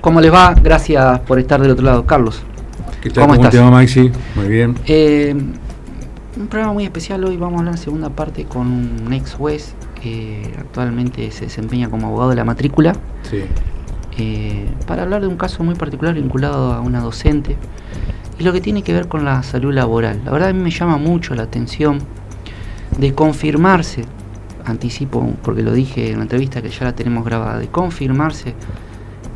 ¿Cómo les va? Gracias por estar del otro lado. Carlos, ¿qué tal? ¿cómo estás? ¿Cómo te va, Maxi? Muy bien. Un programa muy especial. Hoy vamos a hablar en segunda parte con un ex juez que actualmente se desempeña como abogado de la matrícula. Sí. Para hablar de un caso muy particular vinculado a una docente y lo que tiene que ver con la salud laboral. La verdad a mí me llama mucho la atención de confirmarse, anticipo porque lo dije en la entrevista que ya la tenemos grabada, de confirmarse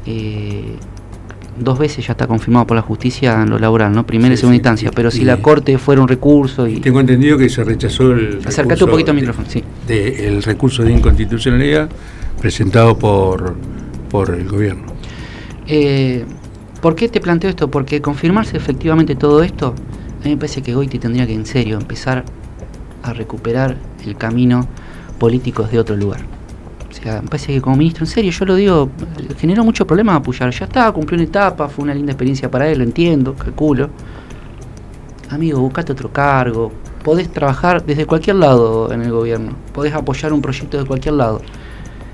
2 veces ya está confirmado por la justicia en lo laboral, ¿no? Primera y segunda instancia, pero si la corte fuera un recurso y... Tengo entendido que se rechazó el Acércate un poquito al micrófono, sí. El recurso de inconstitucionalidad presentado por el gobierno. ¿Por qué te planteo esto? Porque confirmarse efectivamente todo esto, a mí me parece que Goiti tendría que en serio empezar a recuperar el camino político de otro lugar. O sea, me parece que como ministro, en serio, yo lo digo, generó mucho problema apoyar. Ya está, cumplió una etapa, fue una linda experiencia para él, lo entiendo, calculo. Amigo, buscate otro cargo, podés trabajar desde cualquier lado en el gobierno, podés apoyar un proyecto de cualquier lado.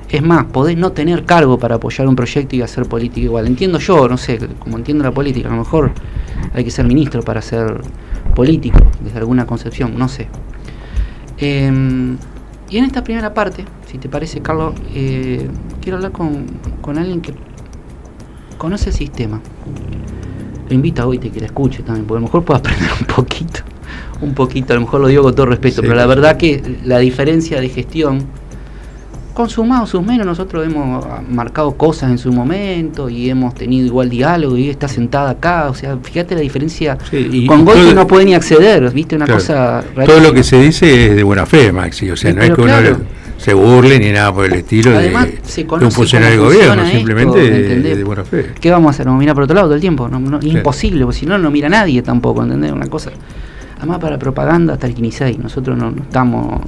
Es más, podés no tener cargo para apoyar un proyecto y hacer política igual. Entiendo yo, no sé, como entiendo la política, a lo mejor hay que ser ministro para ser político, desde alguna concepción, no sé. Y en esta primera parte, si te parece, Carlos, quiero hablar con alguien que conoce el sistema. Lo invito a Goiti que la escuche también, porque a lo mejor puede aprender un poquito, a lo mejor lo digo con todo respeto, sí, pero la verdad que la diferencia de gestión, con sus más o sus menos, nosotros hemos marcado cosas en su momento y hemos tenido igual diálogo y está sentada acá, o sea, fíjate la diferencia, sí, con Goiti no puede ni acceder, viste, una cosa rarísima. Todo lo que se dice es de buena fe, Maxi, o sea, no es que uno se burle ni nada por el estilo. Además, de un funcionario del gobierno, simplemente de buena fe. ¿Qué vamos a hacer? ¿Vamos a mirar por otro lado todo el tiempo? No, sí. Imposible, porque si no, no mira nadie tampoco, ¿entendés? Una cosa... Además, para propaganda hasta el 15, nosotros no estamos...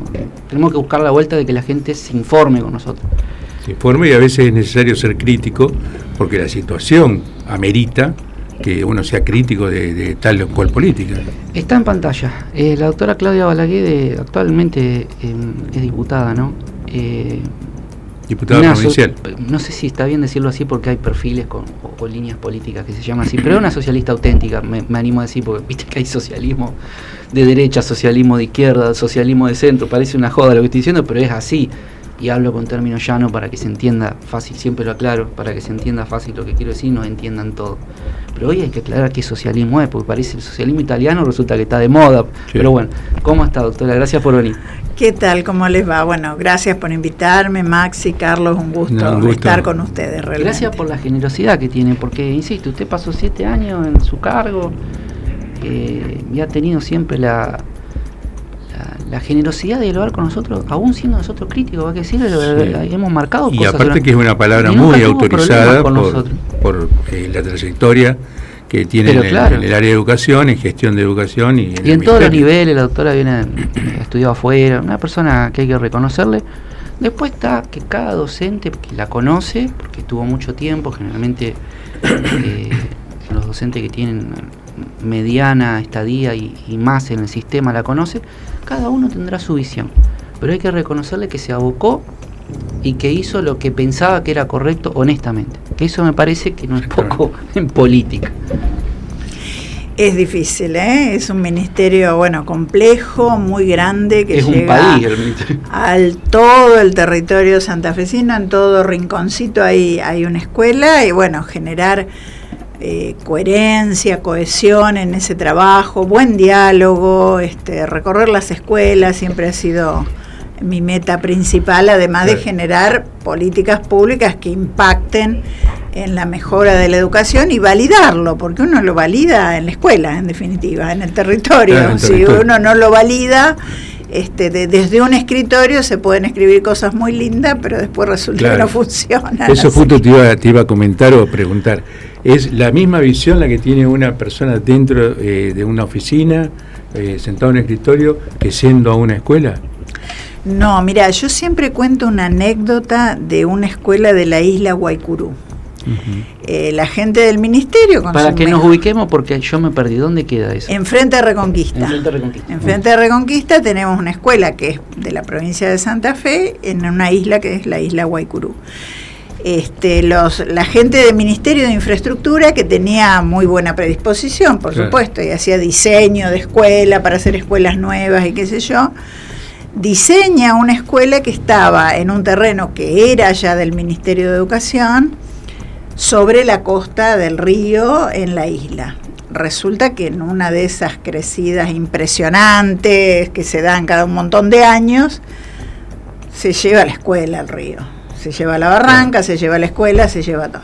Tenemos que buscar la vuelta de que la gente se informe con nosotros. Se informe y a veces es necesario ser crítico, porque la situación amerita que uno sea crítico de tal o cual política. Está en pantalla. La doctora Claudia Balaguer actualmente es diputada, ¿no? Diputada provincial. No sé si está bien decirlo así porque hay perfiles o líneas políticas que se llaman así, pero es una socialista auténtica, me animo a decir, porque viste que hay socialismo de derecha, socialismo de izquierda, socialismo de centro, parece una joda lo que estoy diciendo, pero es así, y hablo con términos llanos para que se entienda fácil, siempre lo aclaro, para que se entienda fácil lo que quiero decir, nos entiendan todo. Pero hoy hay que aclarar qué socialismo es, porque parece el socialismo italiano, resulta que está de moda, sí. Pero bueno, ¿cómo está, doctora? Gracias por venir. ¿Qué tal? ¿Cómo les va? Bueno, gracias por invitarme, Maxi, Carlos, un gusto estar con ustedes realmente. Gracias por la generosidad que tiene, porque, insisto, usted pasó 7 años en su cargo y ha tenido siempre la generosidad de dialogar con nosotros, aún siendo nosotros críticos, va a decir, sí. Hemos marcado y cosas. Y aparte que es una palabra muy autorizada por la trayectoria que tiene en el área de educación, en gestión de educación y en todos los niveles. La doctora ha estudiado afuera, una persona que hay que reconocerle. Después está que cada docente que la conoce, porque estuvo mucho tiempo, generalmente los docentes que tienen mediana estadía y más en el sistema la conoce, cada uno tendrá su visión, pero hay que reconocerle que se abocó y que hizo lo que pensaba que era correcto honestamente, que eso me parece que no es poco en política. Es difícil, es un ministerio, bueno, complejo, muy grande, que es llega un país el ministerio. Al todo el territorio santafesino, en todo rinconcito hay una escuela, y bueno, generar coherencia, cohesión en ese trabajo, buen diálogo, recorrer las escuelas siempre ha sido mi meta principal, además de generar políticas públicas que impacten en la mejora de la educación y validarlo, porque uno lo valida en la escuela, en definitiva, en el territorio. Si uno no lo valida, desde un escritorio se pueden escribir cosas muy lindas, pero después resulta que no funcionan. Eso justo te iba a comentar o preguntar. ¿Es la misma visión la que tiene una persona dentro de una oficina, sentado en un escritorio, que siendo a una escuela? No, mira, yo siempre cuento una anécdota de una escuela de la isla Guaycurú. La gente del ministerio... Para que nos ubiquemos, porque yo me perdí. ¿Dónde queda eso? Enfrente de Reconquista. Enfrente de Reconquista tenemos una escuela que es de la provincia de Santa Fe, en una isla que es la isla Guaycurú. la gente del Ministerio de Infraestructura, que tenía muy buena predisposición, por supuesto, y hacía diseño de escuela para hacer escuelas nuevas y qué sé yo, diseña una escuela que estaba en un terreno que era ya del Ministerio de Educación, sobre la costa del río en la isla. Resulta que en una de esas crecidas impresionantes que se dan cada un montón de años, se lleva la escuela al río. Se lleva la barranca, se lleva la escuela, se lleva todo.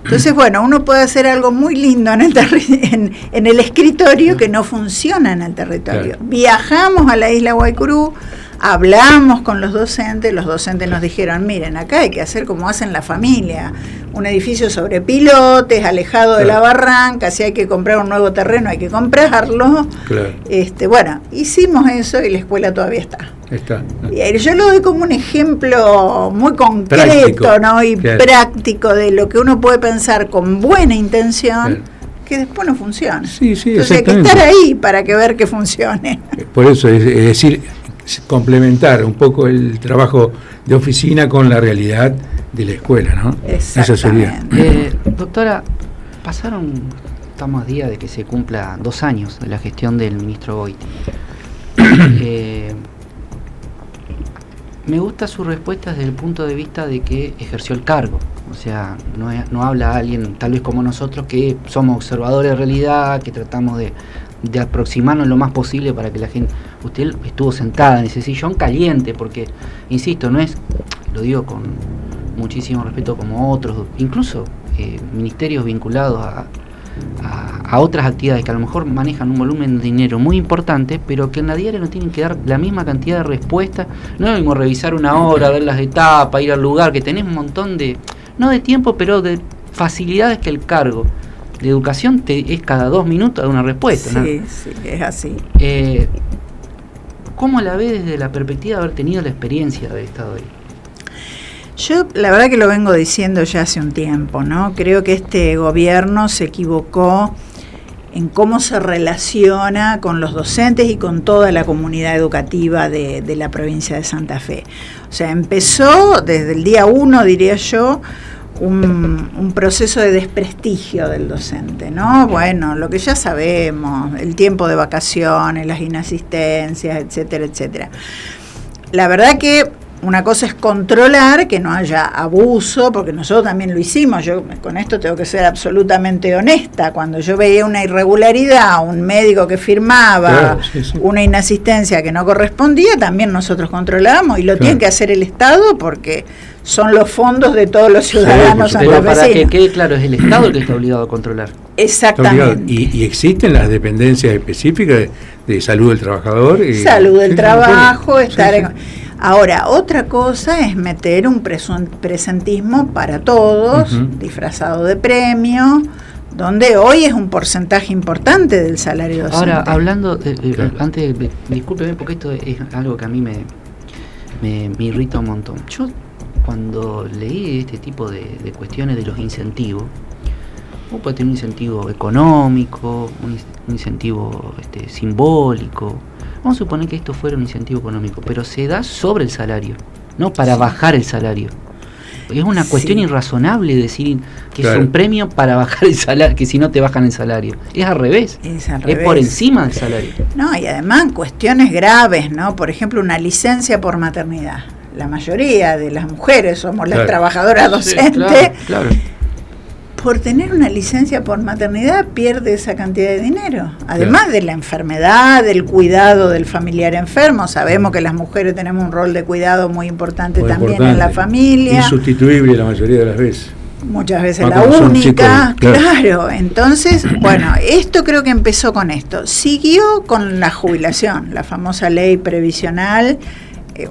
Entonces, bueno, uno puede hacer algo muy lindo en el escritorio que no funciona en el territorio. Viajamos a la isla Guaycurú, hablamos con los docentes nos dijeron, miren, acá hay que hacer como hacen la familia, un edificio sobre pilotes, alejado de la barranca, si hay que comprar un nuevo terreno hay que comprarlo. Bueno, hicimos eso y la escuela todavía está. Y yo lo doy como un ejemplo muy concreto, práctico, ¿no? Y práctico de lo que uno puede pensar con buena intención, que después no funciona. Entonces hay que estar ahí para que ver que funcione. Por eso, es decir, complementar un poco el trabajo de oficina con la realidad de la escuela, ¿no? Eso sería. Doctora, estamos a día de que se cumpla 2 años de la gestión del ministro Goiti. Me gusta su respuesta desde el punto de vista de que ejerció el cargo. O sea, no habla alguien, tal vez como nosotros, que somos observadores de realidad, que tratamos de aproximarnos lo más posible para que la gente... Usted estuvo sentada en ese sillón caliente, porque, insisto, no es, lo digo con muchísimo respeto, como otros, incluso ministerios vinculados a otras actividades que a lo mejor manejan un volumen de dinero muy importante, pero que en la diaria no tienen que dar la misma cantidad de respuestas. No es mismo revisar una hora, ver las etapas, ir al lugar, que tenés un montón de, no de tiempo, pero de facilidades que el cargo de educación es cada 2 minutos de una respuesta, ¿no? Sí, es así. ¿Cómo la ve desde la perspectiva de haber tenido la experiencia de haber estado ahí? Yo la verdad que lo vengo diciendo ya hace un tiempo, ¿no? Creo que este gobierno se equivocó en cómo se relaciona con los docentes y con toda la comunidad educativa de la provincia de Santa Fe. O sea, empezó desde el día 1, diría yo, un proceso de desprestigio del docente, ¿no? Bueno, lo que ya sabemos, el tiempo de vacaciones, las inasistencias, etcétera, etcétera. La verdad que una cosa es controlar que no haya abuso, porque nosotros también lo hicimos. Yo con esto tengo que ser absolutamente honesta. Cuando yo veía una irregularidad, un médico que firmaba una inasistencia que no correspondía, también nosotros controlábamos, y lo tiene que hacer el Estado, porque son los fondos de todos los ciudadanos santafesinos. Pero para que quede claro, es el Estado el que está obligado a controlar. Exactamente. Y existen las dependencias específicas de salud del trabajador. Salud del trabajo, Ahora, otra cosa es meter un presentismo para todos, disfrazado de premio, donde hoy es un porcentaje importante del salario docente. Ahora, hablando, antes, discúlpeme, porque esto es algo que a mí me irrita un montón. Yo, cuando leí este tipo de cuestiones de los incentivos, uno puede tener un incentivo económico, un incentivo simbólico. Vamos a suponer que esto fuera un incentivo económico, pero se da sobre el salario, no para bajar el salario. Es una cuestión irrazonable decir que es un premio para bajar el salario, que si no te bajan el salario. Es al revés. Es por encima del salario. No, y además cuestiones graves, ¿no? Por ejemplo, una licencia por maternidad. La mayoría de las mujeres somos las trabajadoras docentes. Claro. Por tener una licencia por maternidad pierde esa cantidad de dinero. Además de la enfermedad, del cuidado del familiar enfermo. Sabemos que las mujeres tenemos un rol de cuidado muy importante en la familia. Insustituible la mayoría de las veces. Muchas veces la única. Claro. Entonces, bueno, esto creo que empezó con esto. Siguió con la jubilación, la famosa ley previsional.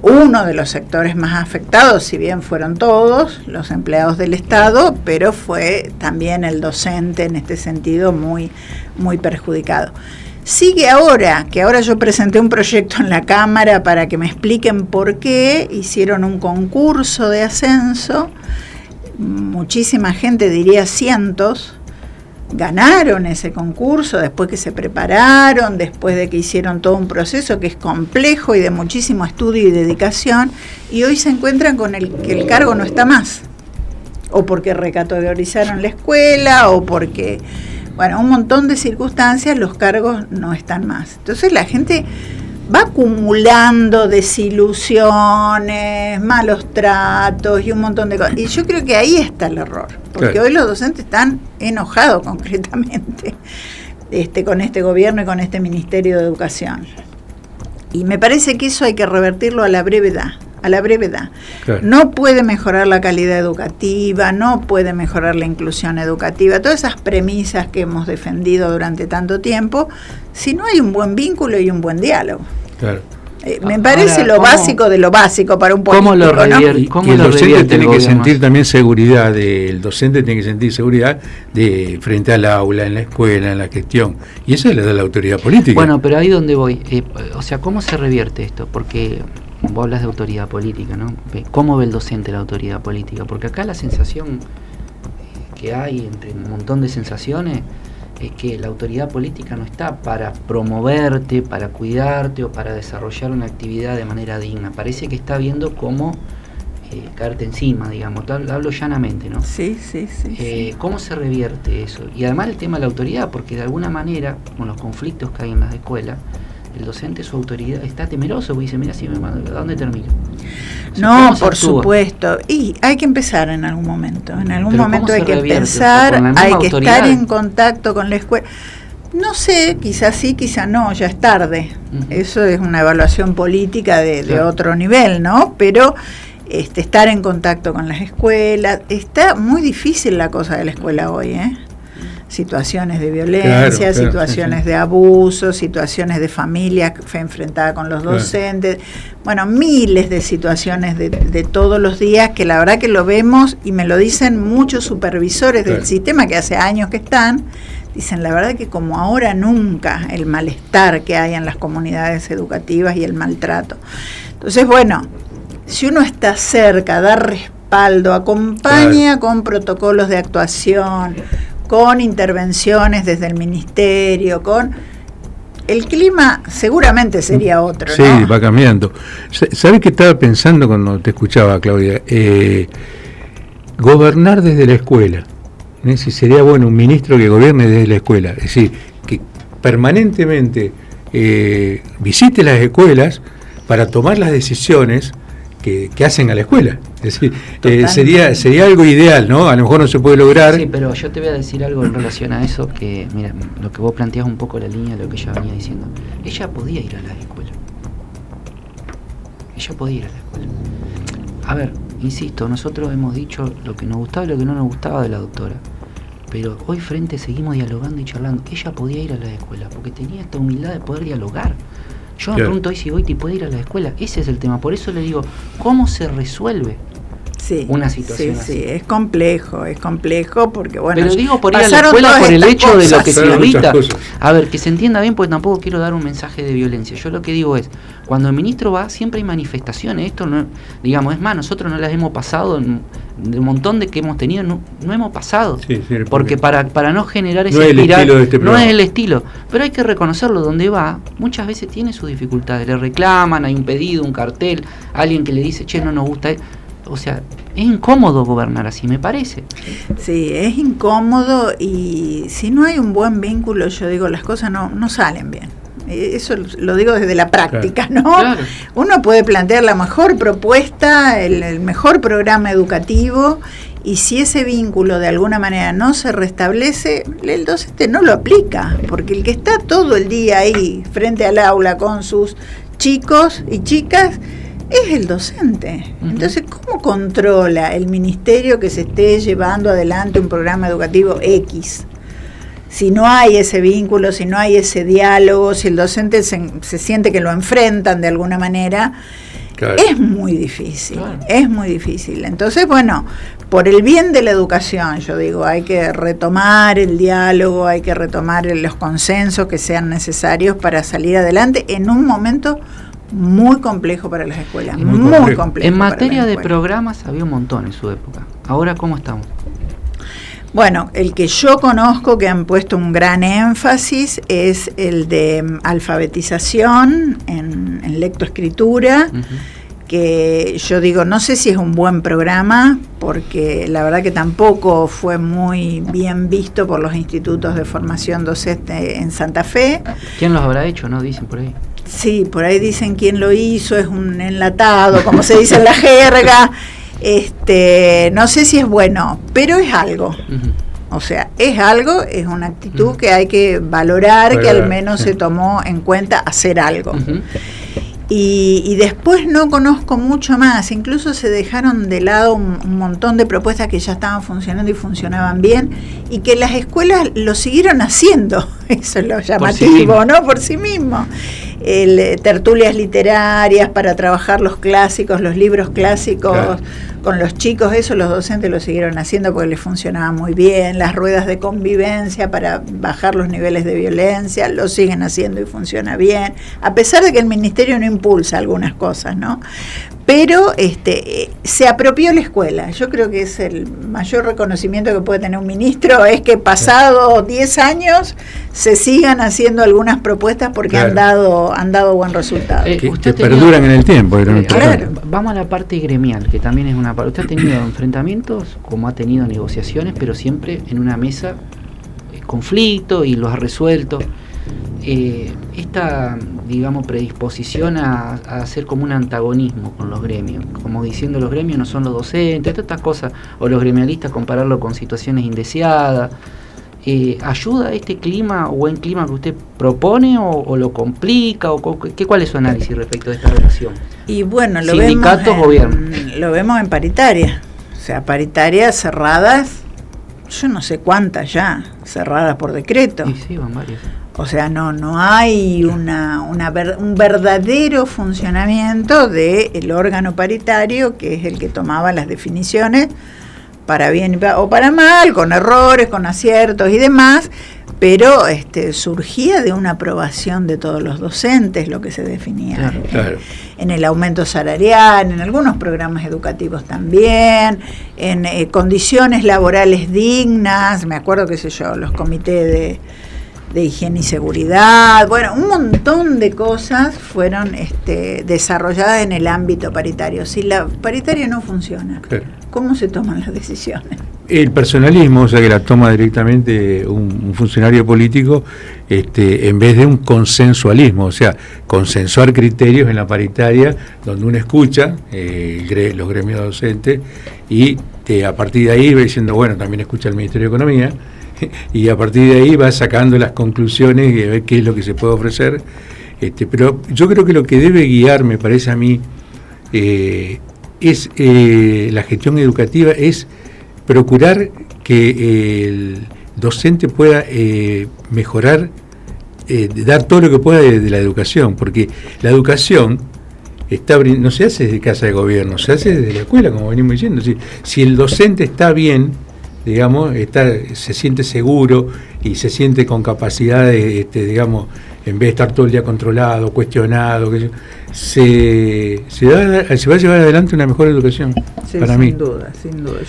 Uno de los sectores más afectados, si bien fueron todos los empleados del Estado, pero fue también el docente en este sentido muy, muy perjudicado. Sigue ahora, que ahora yo presenté un proyecto en la Cámara para que me expliquen por qué hicieron un concurso de ascenso, muchísima gente, diría cientos, ganaron ese concurso después que se prepararon, después de que hicieron todo un proceso que es complejo y de muchísimo estudio y dedicación, y hoy se encuentran con que el cargo no está más. o porque recategorizaron la escuela, o porque, bueno, un montón de circunstancias, los cargos no están más. Entonces la gente va acumulando desilusiones, malos tratos y un montón de cosas. Y yo creo que ahí está el error, porque hoy los docentes están enojados concretamente con este gobierno y con este Ministerio de Educación. Y me parece que eso hay que revertirlo a la brevedad. Claro. No puede mejorar la calidad educativa, no puede mejorar la inclusión educativa, todas esas premisas que hemos defendido durante tanto tiempo, si no hay un buen vínculo y un buen diálogo. Claro. Me parece ahora, lo básico de lo básico para un político, ¿no? Y el docente tiene que sentir también seguridad, el docente tiene que sentir seguridad de frente al aula, en la escuela, en la gestión, y eso le da la autoridad política. Bueno, pero ahí donde voy, o sea, ¿cómo se revierte esto? Porque vos hablas de autoridad política, ¿no? ¿Cómo ve el docente la autoridad política? Porque acá la sensación que hay entre un montón de sensaciones es que la autoridad política no está para promoverte, para cuidarte o para desarrollar una actividad de manera digna. Parece que está viendo cómo caerte encima, digamos. Hablo llanamente, ¿no? Sí. ¿Cómo se revierte eso? Y además el tema de la autoridad, porque de alguna manera, con los conflictos que hay en las escuelas, el docente, su autoridad, está temeroso, porque dice, mira, si me mando, ¿a dónde termino? O sea, no, por supuesto. Y hay que empezar en algún momento. En algún momento hay que empezar, hay que estar en contacto con la escuela. No sé, quizás sí, quizás no, ya es tarde. Eso es una evaluación política de otro nivel, ¿no? Pero estar en contacto con las escuelas. Está muy difícil la cosa de la escuela hoy, situaciones de violencia, situaciones de abuso, situaciones de familias enfrentadas con los docentes, bueno, miles de situaciones de todos los días, que la verdad que lo vemos y me lo dicen muchos supervisores del sistema que hace años que están, dicen la verdad que como ahora nunca el malestar que hay en las comunidades educativas y el maltrato. Entonces, bueno, si uno está cerca, da respaldo, acompaña con protocolos de actuación, con intervenciones desde el ministerio, el clima seguramente sería otro, ¿no? Sí, va cambiando. ¿Sabes qué estaba pensando cuando te escuchaba, Claudia? Gobernar desde la escuela. Si sería bueno un ministro que gobierne desde la escuela, es decir, que permanentemente visite las escuelas para tomar las decisiones que hacen a la escuela. Es decir, sería algo ideal, ¿no? A lo mejor no se puede lograr. Sí, pero yo te voy a decir algo en relación a eso, que mira, lo que vos planteás un poco la línea de lo que ella venía diciendo. Ella podía ir a la escuela. A ver, insisto, nosotros hemos dicho lo que nos gustaba y lo que no nos gustaba de la doctora. Pero hoy frente seguimos dialogando y charlando. Ella podía ir a la escuela porque tenía esta humildad de poder dialogar. Yo me pregunto hoy si Goiti puede ir a la escuela. Ese es el tema. Por eso le digo, ¿cómo se resuelve una situación así? Sí, es complejo porque bueno... Pero digo por ir a la escuela por el hecho de lo que se evita. A ver, que se entienda bien, porque tampoco quiero dar un mensaje de violencia. Yo lo que digo es, cuando el ministro va, siempre hay manifestaciones. Esto no, digamos, es más, nosotros no las hemos pasado, de un montón de que hemos tenido, no hemos pasado. Porque para no generar ese espiral, no es el estilo. Pero hay que reconocerlo, donde va, muchas veces tiene sus dificultades. Le reclaman, hay un pedido, un cartel, alguien que le dice, che, no nos gusta. O sea, es incómodo gobernar así, me parece. Sí, es incómodo y si no hay un buen vínculo, yo digo, las cosas no salen bien. Eso lo digo desde la práctica, ¿no? Claro. Uno puede plantear la mejor propuesta, el mejor programa educativo, y si ese vínculo de alguna manera no se restablece, el docente no lo aplica, porque el que está todo el día ahí frente al aula con sus chicos y chicas es el docente. Entonces, ¿cómo controla el ministerio que se esté llevando adelante un programa educativo X? Si no hay ese vínculo, si no hay ese diálogo, si el docente se siente que lo enfrentan de alguna manera, es muy difícil, es muy difícil. Entonces, bueno, por el bien de la educación, yo digo, hay que retomar el diálogo, hay que retomar los consensos que sean necesarios para salir adelante en un momento muy complejo para las escuelas, muy complejo. En materia de programas había un montón en su época. Ahora, ¿cómo estamos? Bueno, el que yo conozco que han puesto un gran énfasis es el de alfabetización en lectoescritura, que yo digo, no sé si es un buen programa, porque la verdad que tampoco fue muy bien visto por los institutos de formación docente en Santa Fe. ¿Quién los habrá hecho, no? Dicen por ahí. Sí, por ahí dicen quién lo hizo, es un enlatado, como se dice en la jerga. No sé si es bueno, pero es algo. O sea, es algo, es una actitud que hay que valorar, que al menos se tomó en cuenta hacer algo. Y después no conozco mucho más, incluso se dejaron de lado un montón de propuestas que ya estaban funcionando y funcionaban bien, y que las escuelas lo siguieron haciendo, eso es lo llamativo, ¿no? Por sí mismo. Tertulias literarias para trabajar los clásicos, los libros clásicos, claro, con los chicos, eso los docentes lo siguieron haciendo porque les funcionaba muy bien. Las ruedas de convivencia para bajar los niveles de violencia, lo siguen haciendo y funciona bien, a pesar de que el ministerio no impulsa algunas cosas, ¿no? Pero se apropió la escuela. Yo creo que es el mayor reconocimiento que puede tener un ministro, es que pasado 10 años se sigan haciendo algunas propuestas porque claro, han dado buen resultado. Que perduran en el tiempo. Claro. Vamos a la parte gremial, que también es una parte. Usted ha tenido enfrentamientos, como ha tenido negociaciones, pero siempre en una mesa conflicto y los ha resuelto. Esta, digamos, predisposición a hacer como un antagonismo con los gremios, como diciendo los gremios no son los docentes, todas estas cosas, o los gremialistas compararlo con situaciones indeseadas, ¿ayuda este clima o buen clima que usted propone o lo complica? ¿Cuál es su análisis respecto de esta relación? Y bueno, sindicatos, gobierno. Lo vemos en paritaria, o sea, paritarias cerradas, yo no sé cuántas ya, cerradas por decreto. Sí, sí, van varias. O sea, no hay un verdadero funcionamiento del órgano paritario, que es el que tomaba las definiciones, para bien o para mal, con errores, con aciertos y demás, pero surgía de una aprobación de todos los docentes lo que se definía claro. En el aumento salarial, en algunos programas educativos también, en condiciones laborales dignas, me acuerdo, qué sé yo, los comités de higiene y seguridad, bueno, un montón de cosas fueron desarrolladas en el ámbito paritario. Si la paritaria no funciona, claro, ¿cómo se toman las decisiones? El personalismo, o sea, que la toma directamente un funcionario político, en vez de un consensualismo, o sea, consensuar criterios en la paritaria, donde uno escucha los gremios docentes y a partir de ahí va diciendo, bueno, también escucha el Ministerio de Economía, y a partir de ahí va sacando las conclusiones y a ver qué es lo que se puede ofrecer. Pero yo creo que lo que debe guiar, me parece a mí, es la gestión educativa, es procurar que el docente pueda mejorar, dar todo lo que pueda de la educación, porque la educación no se hace desde casa de gobierno, se hace desde la escuela, como venimos diciendo. Si el docente está bien, digamos, se siente seguro y se siente con capacidad de, digamos, en vez de estar todo el día controlado, cuestionado, se va a llevar adelante una mejor educación, sí, para mí. Sin duda,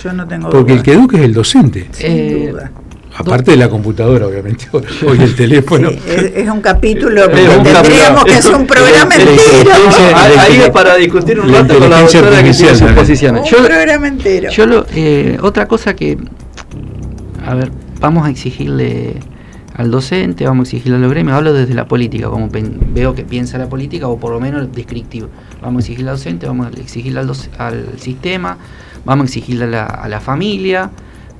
yo no tengo porque duda. El que educa es el docente. Sin duda. Aparte de la computadora, obviamente, hoy el teléfono. Sí, es un capítulo, tendríamos que hacer un programa entero. Ahí es para discutir un rato con la doctora que tiene sus posiciones. Un programa entero. Otra cosa que, a ver, vamos a exigirle al docente, vamos a exigirle a los gremios, hablo desde la política, como veo que piensa la política, o por lo menos descriptivo. Vamos a exigirle al docente, vamos a exigirle al sistema, vamos a exigirle a la familia.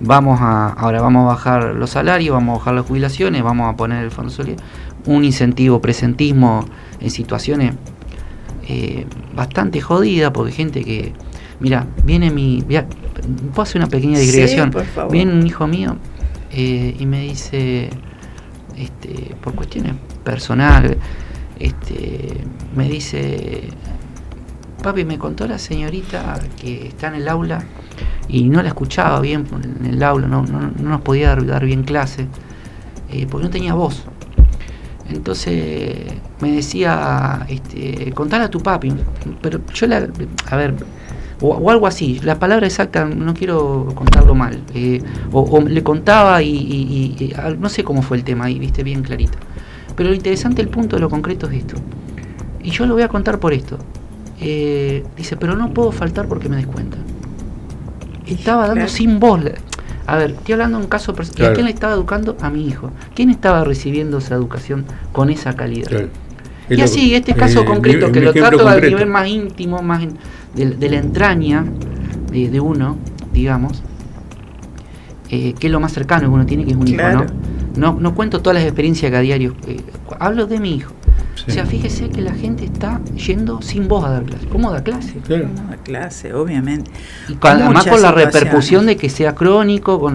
Ahora vamos a bajar los salarios, vamos a bajar las jubilaciones, vamos a poner el fondo solidario, un incentivo presentismo en situaciones bastante jodidas, porque gente que, mira, puedo hacer una pequeña digregación, sí, por favor. Viene un hijo mío y me dice, por cuestiones personales, me dice, papi, me contó la señorita que está en el aula y no la escuchaba bien en el aula, no nos podía dar bien clase, porque no tenía voz. Entonces me decía, contale a tu papi, pero yo o algo así, la palabra exacta no quiero contarlo mal, o le contaba y no sé cómo fue el tema ahí, viste, bien clarito. Pero lo interesante, el punto de lo concreto es esto, y yo lo voy a contar por esto. dice, pero no puedo faltar porque me descuentan. Estaba dando claro. sin voz. A ver, estoy hablando de un caso personal. Claro. ¿A quién le estaba educando? A mi hijo. ¿Quién estaba recibiendo esa educación con esa calidad? Claro. Y así, este caso concreto, que un lo ejemplo trato al concreto. nivel más íntimo, más de la entraña de uno, digamos, que es lo más cercano que uno tiene, que es un Claro. hijo, ¿no? No cuento todas las experiencias que a diario hablo de mi hijo. Sí. O sea, fíjese que la gente está yendo sin voz a dar clase. ¿Cómo da clase? Claro. Una clase, obviamente. Y además Muchas con la situaciones. repercusión de que sea crónico, o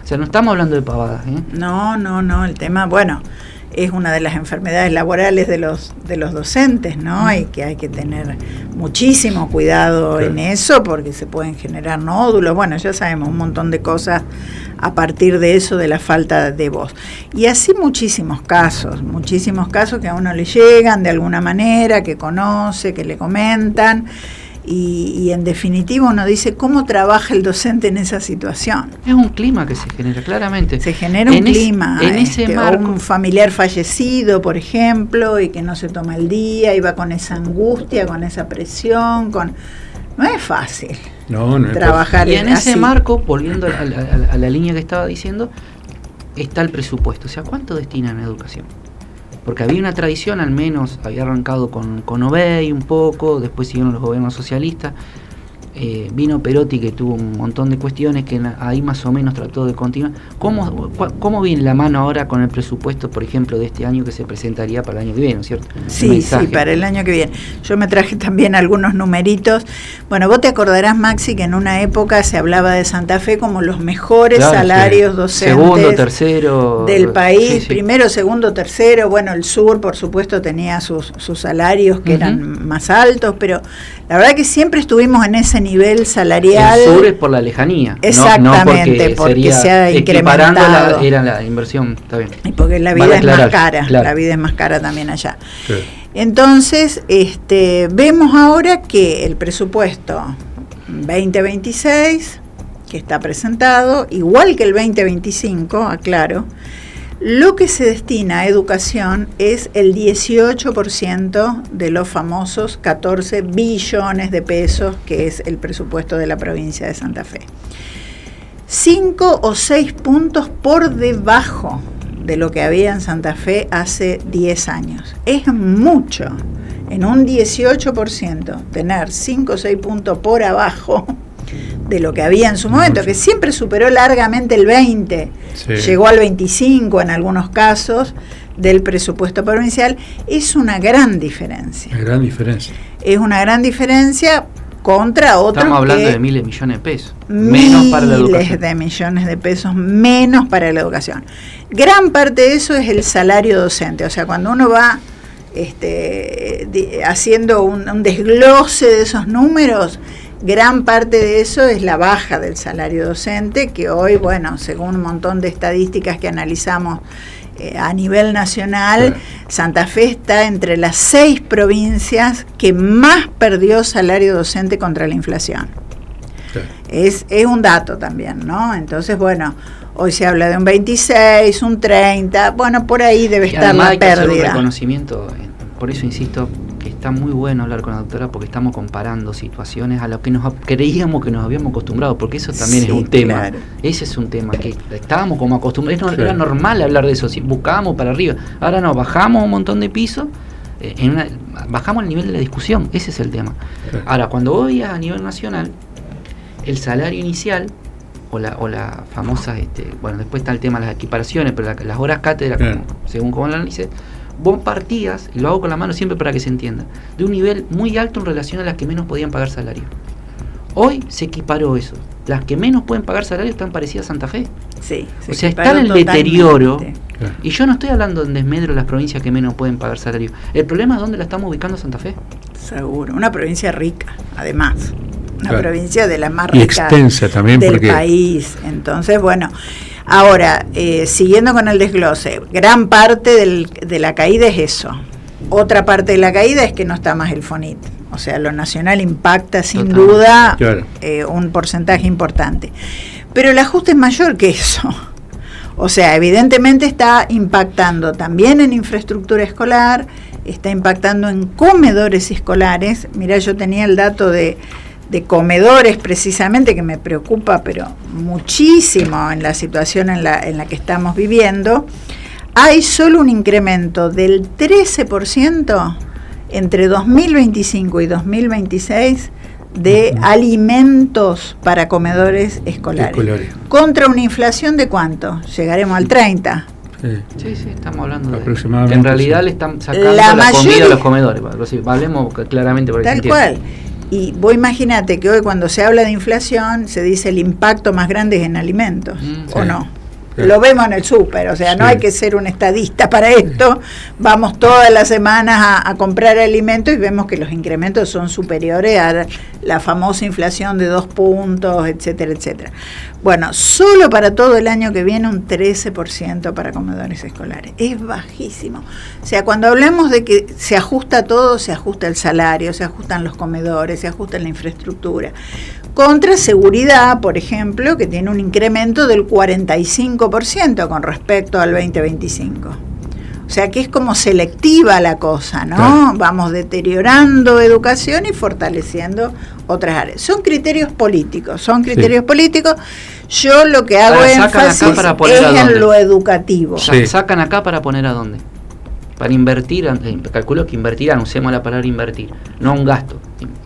sea, no estamos hablando de pavadas, ¿eh? No, el tema, bueno, es una de las enfermedades laborales de los docentes, ¿no? Y que hay que tener muchísimo cuidado Claro. en eso, porque se pueden generar nódulos, bueno, ya sabemos un montón de cosas a partir de eso, de la falta de voz. Y así muchísimos casos que a uno le llegan de alguna manera, que conoce, que le comentan. Y en definitiva uno dice, ¿cómo trabaja el docente en esa situación? Es un clima que se genera, claramente. Se genera un clima, en ese o marco, un familiar fallecido, por ejemplo, y que no se toma el día, y va con esa angustia, con esa presión, no es fácil No es trabajar y en ese así. marco, volviendo a la línea que estaba diciendo, está el presupuesto. O sea, ¿cuánto destinan a educación? Porque había una tradición, al menos había arrancado con Obey un poco, después siguieron los gobiernos socialistas, vino Perotti, que tuvo un montón de cuestiones que ahí más o menos trató de continuar. ¿Cómo viene la mano ahora con el presupuesto, por ejemplo, de este año que se presentaría para el año que viene, ¿no es cierto? Sí, para el año que viene. Yo me traje también algunos numeritos. Bueno, vos te acordarás, Maxi, que en una época se hablaba de Santa Fe como los mejores salarios docentes. Segundo, tercero. Del país, sí. Primero, segundo, tercero. Bueno, el sur, por supuesto, tenía sus salarios que eran más altos, pero la verdad que siempre estuvimos en ese nivel salarial. El sur es por la lejanía. Exactamente, no porque se ha equiparando incrementado. era la inversión, está bien. Y porque la vida Vale es aclarar, más cara, claro. la vida es más cara también allá. Sí. Entonces, vemos ahora que el presupuesto 2026, que está presentado, igual que el 2025, aclaro, lo que se destina a educación es el 18% de los famosos 14 billones de pesos, que es el presupuesto de la provincia de Santa Fe. 5 o 6 puntos por debajo de lo que había en Santa Fe hace 10 años. Es mucho. En un 18% tener 5 o 6 puntos por abajo de lo que había en su momento, que siempre superó largamente el 20, Sí. llegó al 25 en algunos casos del presupuesto provincial, es una gran diferencia. Una gran diferencia. Es una gran diferencia contra otros. Estamos hablando que de miles de millones de pesos. Menos para la educación. Miles de millones de pesos menos para la educación. Gran parte de eso es el salario docente. O sea, cuando uno va haciendo un desglose de esos números, gran parte de eso es la baja del salario docente, que hoy, bueno, según un montón de estadísticas que analizamos a nivel nacional, sí. Santa Fe está entre las 6 provincias que más perdió salario docente contra la inflación. Sí. Es un dato también, ¿no? Entonces, bueno, hoy se habla de un 26, un 30, bueno, por ahí debe estar además la hay que hacer un pérdida. reconocimiento, por eso insisto que está muy bueno hablar con la doctora, porque estamos comparando situaciones a lo que creíamos que nos habíamos acostumbrado, porque eso también Sí, es un tema. claro. Ese es un tema que estábamos como acostumbrados. Claro. Era normal hablar de eso, si buscábamos para arriba. Ahora no, bajamos un montón de pisos, bajamos el nivel de la discusión, ese es el tema. Claro. Ahora, cuando vos veías a nivel nacional, el salario inicial o la famosa, bueno, después está el tema de las equiparaciones, pero las horas cátedra, Claro. según como lo analice, vos partías, y lo hago con la mano siempre para que se entienda, de un nivel muy alto en relación a las que menos podían pagar salario. Hoy se equiparó eso. Las que menos pueden pagar salario están parecidas a Santa Fe. Sí, O sea, está en el totalmente. deterioro. Claro. Y yo no estoy hablando en desmedro de las provincias que menos pueden pagar salario. El problema es dónde la estamos ubicando Santa Fe. Seguro, una provincia rica, además. Una Claro. provincia de las más Y ricas extensa también, del porque país. Entonces, bueno, ahora, siguiendo con el desglose, gran parte de la caída es eso. Otra parte de la caída es que no está más el FONIT. O sea, lo nacional impacta sin Total. duda Claro. un porcentaje importante. Pero el ajuste es mayor que eso. O sea, evidentemente está impactando también en infraestructura escolar, está impactando en comedores escolares. Mirá, yo tenía el dato de comedores precisamente, que me preocupa pero muchísimo en la situación en la que estamos viviendo. Hay solo un incremento del 13% entre 2025 y 2026 de alimentos para comedores escolares. ¿Contra una inflación de cuánto? Llegaremos al 30%. Sí, estamos hablando de aproximadamente. En realidad le están sacando la comida a los comedores. Hablemos claramente por tal cual. Y vos imaginate que hoy cuando se habla de inflación se dice el impacto más grande es en alimentos, ¿o no? Lo vemos en el súper, o sea, no hay que ser un estadista para esto. Vamos todas las semanas a comprar alimentos y vemos que los incrementos son superiores a la famosa inflación de 2 puntos, etcétera, etcétera. Bueno, solo para todo el año que viene un 13% para comedores escolares. Es bajísimo. O sea, cuando hablamos de que se ajusta todo, se ajusta el salario, se ajustan los comedores, se ajusta la infraestructura. Contra seguridad, por ejemplo, que tiene un incremento del 45% con respecto al 2025. O sea que es como selectiva la cosa, ¿no? Claro. Vamos deteriorando educación y fortaleciendo otras áreas. Son criterios políticos, Yo lo que hago énfasis es en lo educativo. Sacan acá para poner a dónde. Para invertir, calculo que invertirán, usemos la palabra invertir, no un gasto,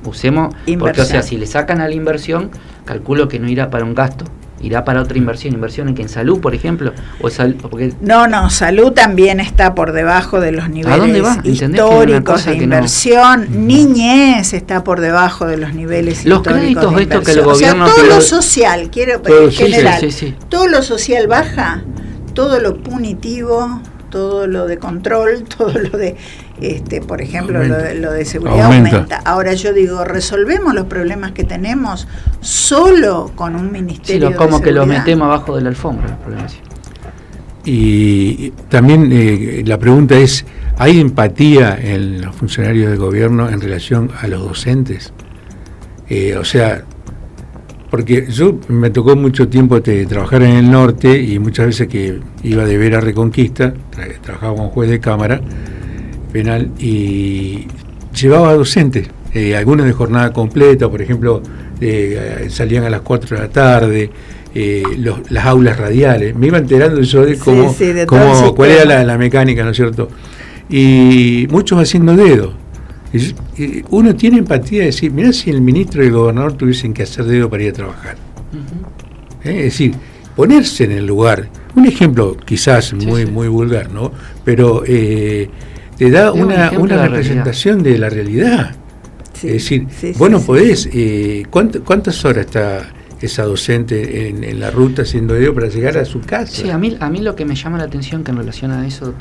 usemos, inversión. Porque o sea, si le sacan a la inversión, calculo que no irá para un gasto, irá para otra inversión en que en salud, por ejemplo, porque no, salud también está por debajo de los niveles históricos de inversión, niñez está por debajo de los niveles los históricos créditos de esto que el gobierno, o sea, todo lo social, en general, sí. Todo lo social baja, todo lo punitivo, todo lo de control, todo lo de, por ejemplo, lo de seguridad aumenta. Ahora yo digo, resolvemos los problemas que tenemos solo con un ministerio de como seguridad. Que lo metemos abajo de la alfombra, los problemas. Y también la pregunta es, ¿hay empatía en los funcionarios del gobierno en relación a los docentes? O sea, porque yo me tocó mucho tiempo trabajar en el norte y muchas veces que iba de Vera a Reconquista, trabajaba como juez de cámara penal y llevaba docentes, algunos de jornada completa, por ejemplo, salían a las 4 de la tarde, las aulas radiales. Me iba enterando yo de cuál era la mecánica, ¿no es cierto? Y muchos haciendo dedo. Uno tiene empatía de decir, mirá si el ministro y el gobernador tuviesen que hacer dedo para ir a trabajar. Es decir, ponerse en el lugar. Un ejemplo quizás muy vulgar, ¿no? Pero te da una representación de la realidad. Es decir, vos no podés, ¿cuántas horas está esa docente en la ruta haciendo dedo para llegar a su casa? Sí, a mí lo que me llama la atención que en relación a eso,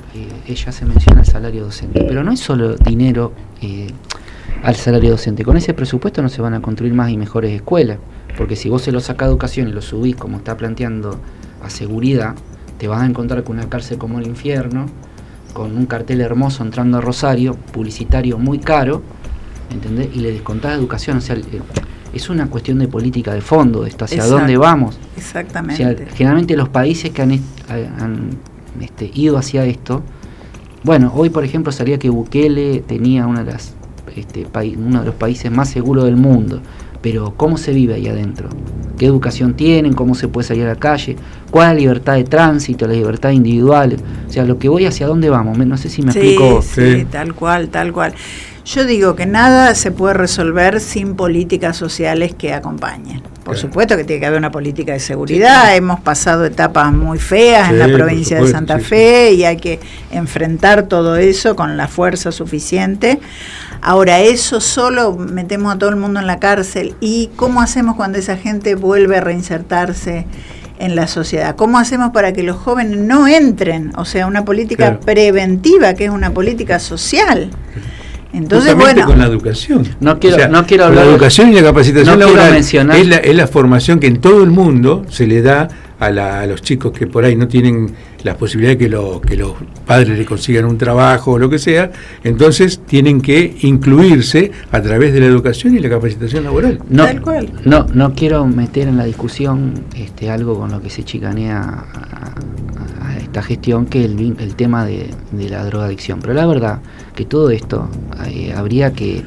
ella se menciona el salario docente, pero no es solo dinero al salario docente. Con ese presupuesto no se van a construir más y mejores escuelas, porque si vos se lo sacás a educación y lo subís, como está planteando, a seguridad, te vas a encontrar con una cárcel como el infierno, con un cartel hermoso entrando a Rosario, publicitario muy caro, ¿entendés? Y le descontás educación, o sea, es una cuestión de política de fondo, esto, hacia dónde vamos. Exactamente. O sea, generalmente los países que han ido hacia esto, bueno, hoy por ejemplo salía que Bukele tenía uno de los países más seguros del mundo, pero ¿cómo se vive ahí adentro? ¿Qué educación tienen? ¿Cómo se puede salir a la calle? ¿Cuál es la libertad de tránsito, la libertad individual? O sea, lo que voy hacia dónde vamos, no sé si me explico. Sí, tal cual. Yo digo que nada se puede resolver sin políticas sociales que acompañen. Por supuesto que tiene que haber una política de seguridad, hemos pasado etapas muy feas en la provincia de Santa Fe y hay que enfrentar todo eso con la fuerza suficiente. Ahora, eso solo metemos a todo el mundo en la cárcel. ¿Y cómo hacemos cuando esa gente vuelve a reinsertarse en la sociedad? ¿Cómo hacemos para que los jóvenes no entren? O sea, una política preventiva, que es una política social. Entonces, justamente con la educación. No quiero hablar. La educación y la capacitación laboral mencionar. Es la formación que en todo el mundo se le da a los chicos que por ahí no tienen las posibilidades que los padres le consigan un trabajo o lo que sea, entonces tienen que incluirse a través de la educación y la capacitación laboral. Tal cual. No quiero meter en la discusión algo con lo que se chicanea a esta gestión, que el tema de la drogadicción, pero la verdad que todo esto habría que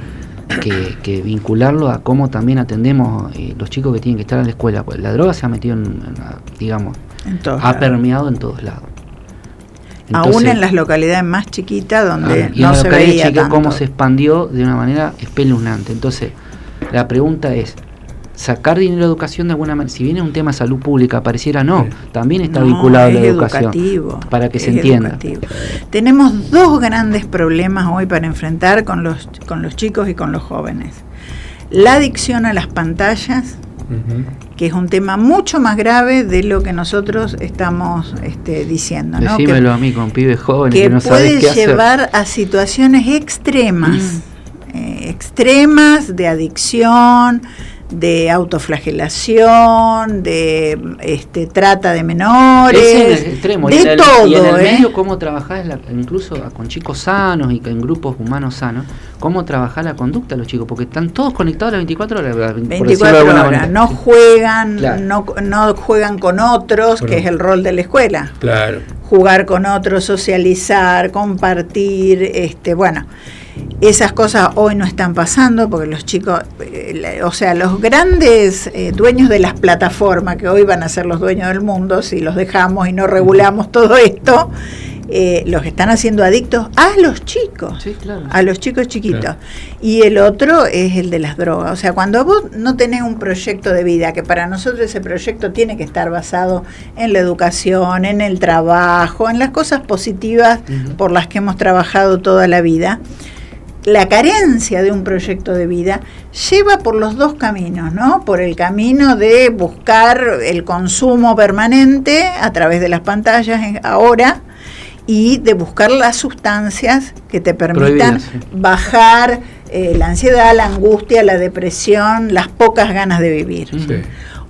vincularlo a cómo también atendemos los chicos que tienen que estar en la escuela. Pues la droga se ha metido digamos, ha permeado en todos lados. Entonces, aún en las localidades más chiquitas donde y no en se veía chica, tanto. cómo se expandió de una manera espeluznante. Entonces, la pregunta es, sacar dinero de educación de alguna manera, si bien es un tema de salud pública, pareciera también está vinculado a la educación, para que se entienda. Educativo. Tenemos dos grandes problemas hoy para enfrentar con los chicos y con los jóvenes. La adicción a las pantallas, que es un tema mucho más grave de lo que nosotros estamos diciendo, ¿no? Decímelo a mí con pibes jóvenes que no saben qué hacer. puede llevar a situaciones extremas, extremas de adicción, de autoflagelación, de trata de menores, es en el extremo. de todo. Y en el medio, cómo trabajar, incluso con chicos sanos y en grupos humanos sanos, cómo trabajar la conducta de los chicos, porque están todos conectados a las 24 horas. 24 horas, no juegan, claro. no juegan con otros, que es el rol de la escuela. Claro. Jugar con otros, socializar, compartir, bueno. Esas cosas hoy no están pasando porque los chicos, los grandes dueños de las plataformas, que hoy van a ser los dueños del mundo si los dejamos y no regulamos todo esto, los están haciendo adictos a los chicos, sí, claro. A los chicos chiquitos. Claro. Y el otro es el de las drogas. O sea, cuando vos no tenés un proyecto de vida, que para nosotros ese proyecto tiene que estar basado en la educación, en el trabajo, en las cosas positivas por las que hemos trabajado toda la vida, la carencia de un proyecto de vida lleva por los dos caminos, ¿no? Por el camino de buscar el consumo permanente a través de las pantallas ahora, y de buscar las sustancias que te permitan bajar la ansiedad, la angustia, la depresión, las pocas ganas de vivir. Sí.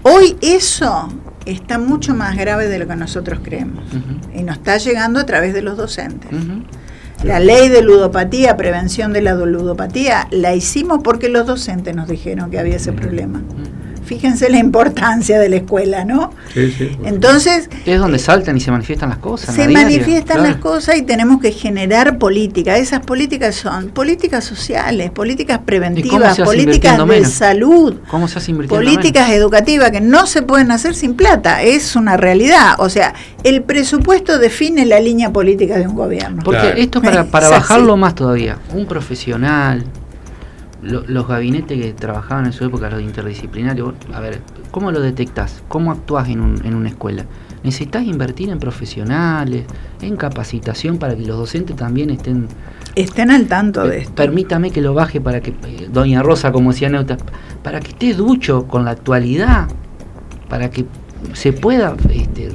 Hoy eso está mucho más grave de lo que nosotros creemos, y nos está llegando a través de los docentes. La ley de ludopatía, prevención de la ludopatía, la hicimos porque los docentes nos dijeron que había ese problema. Fíjense la importancia de la escuela, ¿no? Sí, sí. Entonces, es donde saltan y se manifiestan las cosas. Se manifiestan las cosas y tenemos que generar políticas. Esas políticas son políticas sociales, políticas preventivas, políticas de salud, ¿cómo se hace invirtiendo políticas educativas que no se pueden hacer sin plata. Es una realidad. O sea, el presupuesto define la línea política de un gobierno. Porque claro. Esto para bajarlo más todavía, un profesional, los gabinetes que trabajaban en su época, los interdisciplinarios, a ver, ¿cómo lo detectás? ¿Cómo actuás en una escuela? Necesitas invertir en profesionales, en capacitación para que los docentes también estén al tanto de esto. Permítame que lo baje para que, doña Rosa, como decía Neuta, para que esté ducho con la actualidad, para que se pueda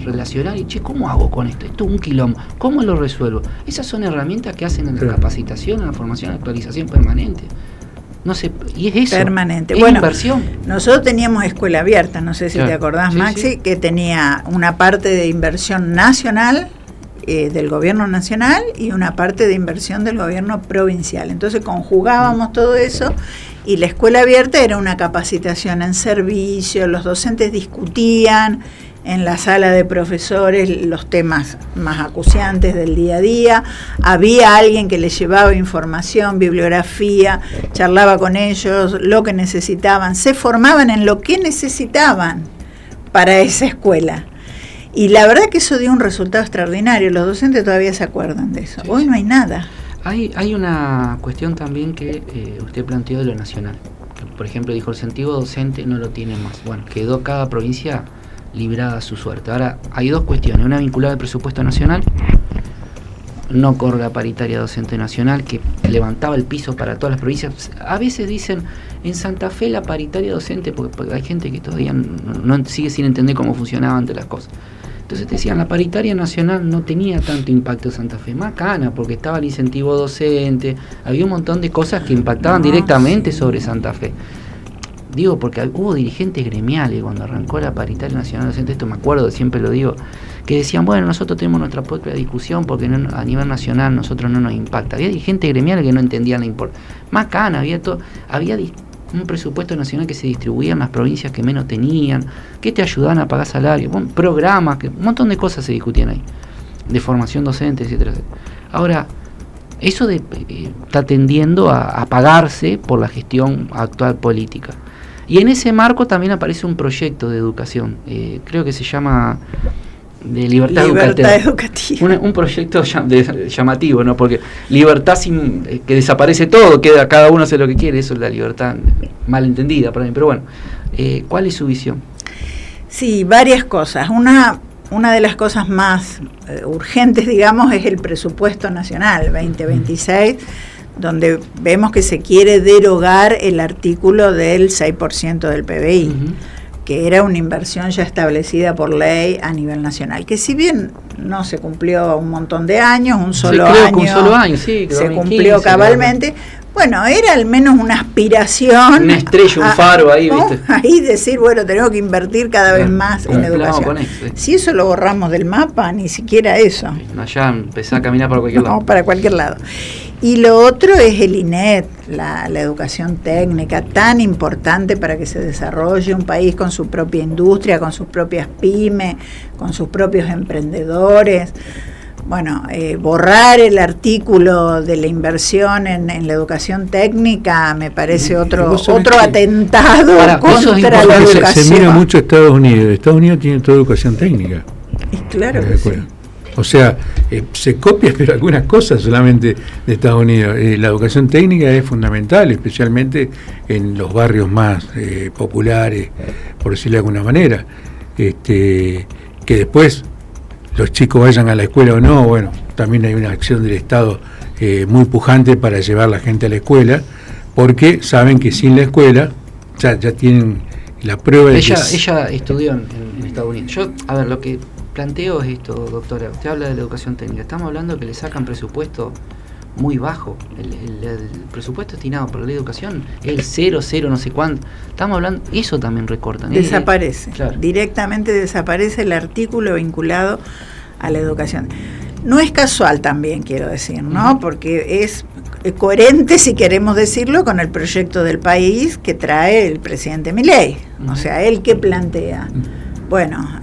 relacionar y, ¿cómo hago con esto? Esto es un quilombo, ¿cómo lo resuelvo? Esas son herramientas que hacen en la capacitación, en la formación, en la actualización permanente. No sé, y es eso. Permanente. Es inversión. Nosotros teníamos escuela abierta, no sé si te acordás, sí, Maxi, sí. que tenía una parte de inversión nacional, del gobierno nacional, y una parte de inversión del gobierno provincial. Entonces conjugábamos todo eso, y la escuela abierta era una capacitación en servicio, los docentes discutían en la sala de profesores los temas más acuciantes del día a día, había alguien que les llevaba información, bibliografía, charlaba con ellos, lo que necesitaban, se formaban en lo que necesitaban para esa escuela. Y la verdad que eso dio un resultado extraordinario, los docentes todavía se acuerdan de eso. Hoy no hay nada. Hay una cuestión también que usted planteó de lo nacional. Por ejemplo, dijo, el sentido docente no lo tiene más. Bueno, quedó cada provincia librada a su suerte. Ahora, hay dos cuestiones. Una vinculada al presupuesto nacional. No corre la paritaria docente nacional, que levantaba el piso para todas las provincias. A veces dicen, en Santa Fe la paritaria docente, porque hay gente que todavía no sigue sin entender cómo funcionaban las cosas. Entonces decían, la paritaria nacional no tenía tanto impacto en Santa Fe, macana, porque estaba el incentivo docente, había un montón de cosas que impactaban directamente sobre Santa Fe. Digo, porque hubo dirigentes gremiales cuando arrancó la paritaria nacional docente, esto me acuerdo, siempre lo digo, que decían, bueno, nosotros tenemos nuestra propia discusión porque a nivel nacional nosotros no nos impacta. Había dirigentes gremiales que no entendían la importancia. Macana, había un presupuesto nacional que se distribuía en las provincias que menos tenían, que te ayudaban a pagar salarios, programas, un montón de cosas se discutían ahí, de formación docente, etcétera, etcétera. Ahora, eso está tendiendo a apagarse por la gestión actual política. Y en ese marco también aparece un proyecto de educación, creo que se llama de libertad educativa. Un proyecto llamativo, ¿no? Porque libertad sin que desaparece todo, queda cada uno hace lo que quiere, eso es la libertad malentendida para mí. Pero bueno, ¿cuál es su visión? Sí, varias cosas. Una de las cosas más urgentes, digamos, es el presupuesto nacional 2026, donde vemos que se quiere derogar el artículo del 6% del PBI, que era una inversión ya establecida por ley a nivel nacional, que si bien no se cumplió un montón de años, un solo año sí, se cumplió cabalmente. Bueno, era al menos una aspiración. Una estrella, un faro ahí, ¿viste? Ahí decir, bueno, tenemos que invertir cada vez más en educación. Si eso lo borramos del mapa, ni siquiera eso. Allá empezar a caminar para cualquier lado. No, para cualquier lado. Y lo otro es el INET, la educación técnica, tan importante para que se desarrolle un país con su propia industria, con sus propias pymes, con sus propios emprendedores. Bueno, borrar el artículo de la inversión en la educación técnica me parece otro atentado contra la educación. Se mira mucho Estados Unidos. Estados Unidos tiene toda educación técnica. Y claro que sí. O sea, se copia, pero algunas cosas solamente de Estados Unidos. La educación técnica es fundamental, especialmente en los barrios más populares, por decirlo de alguna manera. Que después los chicos vayan a la escuela o no, bueno, también hay una acción del Estado muy pujante para llevar a la gente a la escuela, porque saben que sin la escuela ya tienen la prueba de ella estudió en Estados Unidos. Yo, a ver, lo que planteo es esto, doctora. Usted habla de la educación técnica. Estamos hablando que le sacan presupuesto muy bajo. El presupuesto destinado para la educación es el 0, no sé cuánto. Estamos hablando, eso también recortan. Desaparece. Claro. Directamente desaparece el artículo vinculado a la educación. No es casual también, quiero decir, ¿no? Porque es coherente, si queremos decirlo, con el proyecto del país que trae el presidente Milei. O sea, él que plantea, bueno,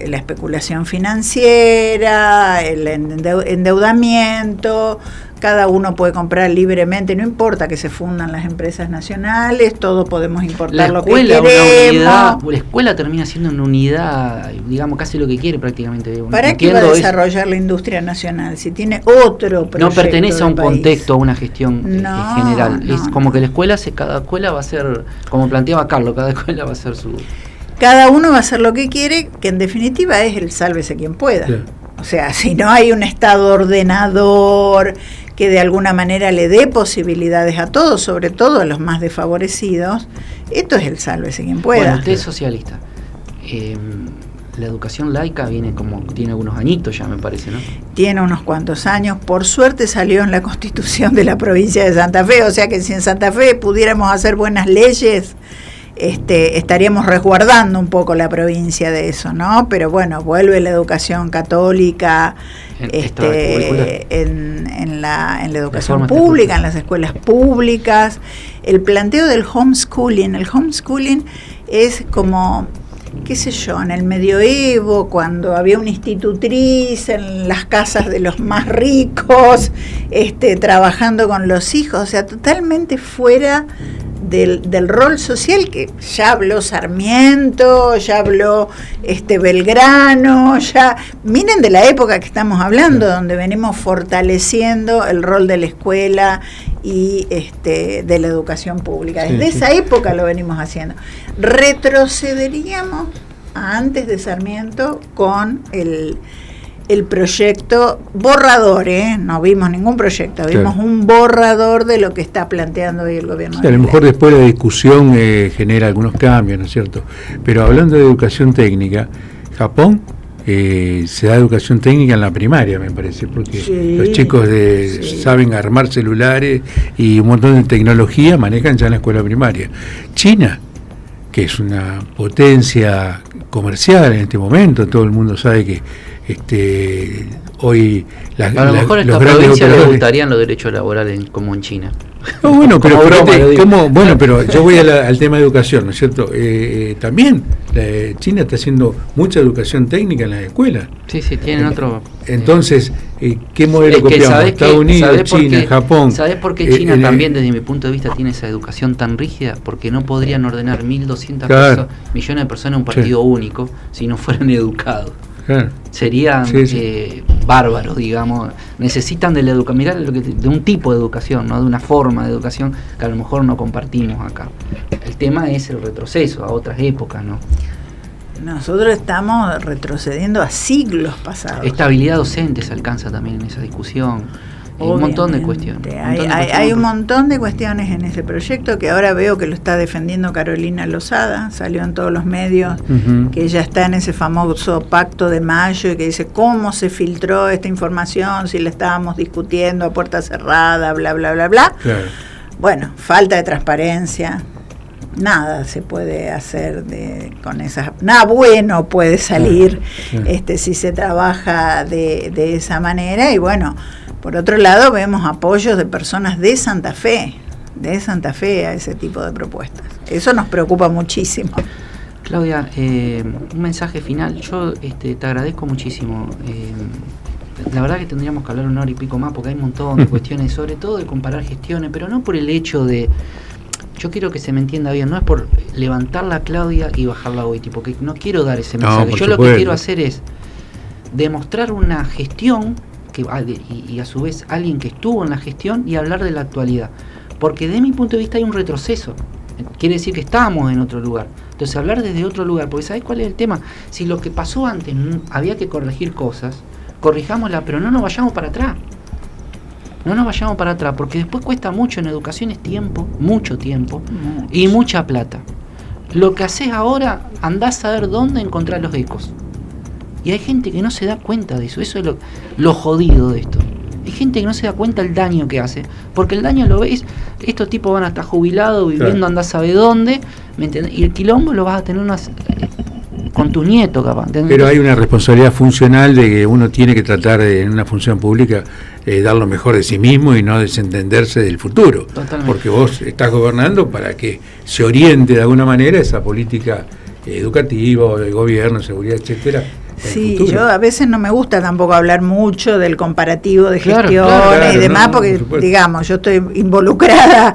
la especulación financiera, el endeudamiento, cada uno puede comprar libremente, no importa que se fundan las empresas nacionales, todos podemos importar lo que queremos. La escuela termina siendo una unidad, digamos, casi lo que quiere prácticamente. ¿Para qué va a desarrollar la industria nacional si tiene otro proyecto? No pertenece a un contexto, a una gestión general. No, es como que la escuela, cada escuela va a ser, como planteaba Carlos, cada escuela va a ser su... Cada uno va a hacer lo que quiere, que en definitiva es el sálvese quien pueda. Sí. O sea, si no hay un Estado ordenador que de alguna manera le dé posibilidades a todos, sobre todo a los más desfavorecidos, esto es el sálvese quien pueda. Bueno, usted es socialista. La educación laica tiene algunos añitos ya, me parece, ¿no? Tiene unos cuantos años. Por suerte salió en la Constitución de la provincia de Santa Fe, o sea que si en Santa Fe pudiéramos hacer buenas leyes, estaríamos resguardando un poco la provincia de eso, ¿no? Pero bueno, vuelve la educación católica en la educación pública, en las escuelas públicas. El planteo del homeschooling, el homeschooling es como, qué sé yo, en el medioevo, cuando había una institutriz en las casas de los más ricos, trabajando con los hijos, o sea, totalmente fuera del rol social, que ya habló Sarmiento, ya habló Belgrano, miren de la época que estamos hablando, donde venimos fortaleciendo el rol de la escuela y de la educación pública. Desde esa época lo venimos haciendo. Retrocederíamos a antes de Sarmiento con el proyecto borrador, no vimos ningún proyecto, vimos un borrador de lo que está planteando hoy el gobierno. A lo mejor después la discusión genera algunos cambios, ¿no es cierto? Pero hablando de educación técnica, Japón se da educación técnica en la primaria, me parece, porque los chicos saben armar celulares y un montón de tecnología manejan ya en la escuela primaria. China, que es una potencia comercial en este momento, todo el mundo sabe que hoy a lo mejor a esta provincia le gustarían los derechos laborales como en China. No, bueno, pero Como broma, lo digo. bueno, pero yo voy al tema de educación, ¿no es cierto? También China está haciendo mucha educación técnica en las escuelas. Sí, tienen otro. Entonces, ¿qué modelo copiamos? Estados Unidos, China, Japón. ¿Sabés por qué China también, desde mi punto de vista, tiene esa educación tan rígida? Porque no podrían ordenar 1.200 millones de personas en un partido único si no fueran educados. Claro. Serían bárbaros, digamos. Necesitan de la educación, mirá de un tipo de educación, no de una forma de educación que a lo mejor no compartimos acá. El tema es el retroceso a otras épocas, ¿no? Nosotros estamos retrocediendo a siglos pasados. Estabilidad docente se alcanza también en esa discusión. Hay un montón de cuestiones. Hay un montón de cuestiones en ese proyecto que ahora veo que lo está defendiendo Carolina Lozada, salió en todos los medios, que ella está en ese famoso pacto de mayo y que dice cómo se filtró esta información, si la estábamos discutiendo a puerta cerrada, bla, bla, bla, bla. Claro. Bueno, falta de transparencia. Nada se puede hacer con esas, nada bueno puede salir si se trabaja de esa manera. Y bueno, por otro lado vemos apoyos de personas de Santa Fe a ese tipo de propuestas. Eso nos preocupa muchísimo. Claudia, un mensaje final. Yo te agradezco muchísimo. La verdad que tendríamos que hablar 1 hora y pico más porque hay un montón de cuestiones, sobre todo de comparar gestiones, pero no por el hecho de... Yo quiero que se me entienda bien, no es por levantarla a Claudia y bajarla a Goiti, porque no quiero dar ese mensaje. Yo lo que quiero hacer es demostrar una gestión y a su vez alguien que estuvo en la gestión y hablar de la actualidad. Porque de mi punto de vista hay un retroceso. Quiere decir que estábamos en otro lugar. Entonces hablar desde otro lugar, porque ¿sabés cuál es el tema? Si lo que pasó antes había que corregir cosas, corrijámosla, pero no nos vayamos para atrás. No nos vayamos para atrás, porque después cuesta mucho en educación, es tiempo, mucho tiempo y mucha plata. Lo que haces ahora, andás a ver dónde encontrar los ecos. Y hay gente que no se da cuenta de eso, eso es lo jodido de esto. Hay gente que no se da cuenta del daño que hace, porque el daño lo ves, estos tipos van a estar jubilados, viviendo andás a ver dónde, ¿me entendés? Y el quilombo lo vas a tener con tus nietos, capaz. ¿Entendés? Pero hay una responsabilidad funcional de que uno tiene que tratar de, en una función pública, dar lo mejor de sí mismo y no desentenderse del futuro. Totalmente. Porque vos estás gobernando para que se oriente de alguna manera esa política educativa o de gobierno, seguridad, etcétera. Sí, yo a veces no me gusta tampoco hablar mucho del comparativo de gestiones y demás, porque digamos, yo estoy involucrada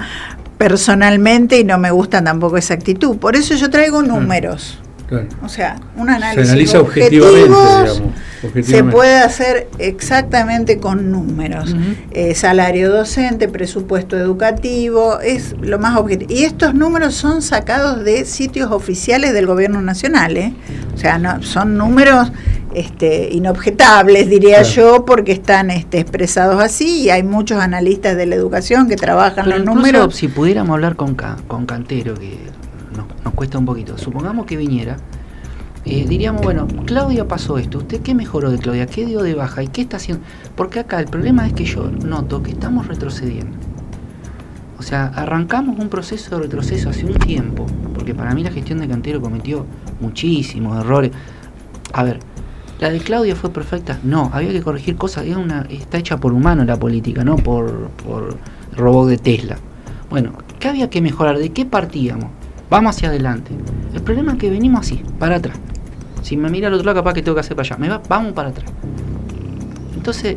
personalmente y no me gusta tampoco esa actitud. Por eso yo traigo números. Claro. O sea, un análisis se analiza objetivamente, se puede hacer exactamente con números. Salario docente, presupuesto educativo, es lo más objetivo. Y estos números son sacados de sitios oficiales del gobierno nacional, O sea, no, son números inobjetables, diría yo, porque están expresados así, y hay muchos analistas de la educación que trabajan los números. Si pudiéramos hablar con Cantero, que nos cuesta un poquito, supongamos que viniera, diríamos, bueno, Claudia pasó esto, ¿usted qué mejoró de Claudia? ¿Qué dio de baja? ¿Y qué está haciendo? Porque acá el problema es que yo noto que estamos retrocediendo. O sea, arrancamos un proceso de retroceso hace un tiempo, porque para mí la gestión de Cantero cometió muchísimos errores. A ver, ¿la de Claudia fue perfecta? No, había que corregir cosas, está hecha por humano la política, no por robot de Tesla. Bueno, ¿qué había que mejorar? ¿De qué partíamos? Vamos hacia adelante. El problema es que venimos así, para atrás. Si me mira al otro lado, capaz que tengo que hacer para allá. Vamos para atrás. Entonces,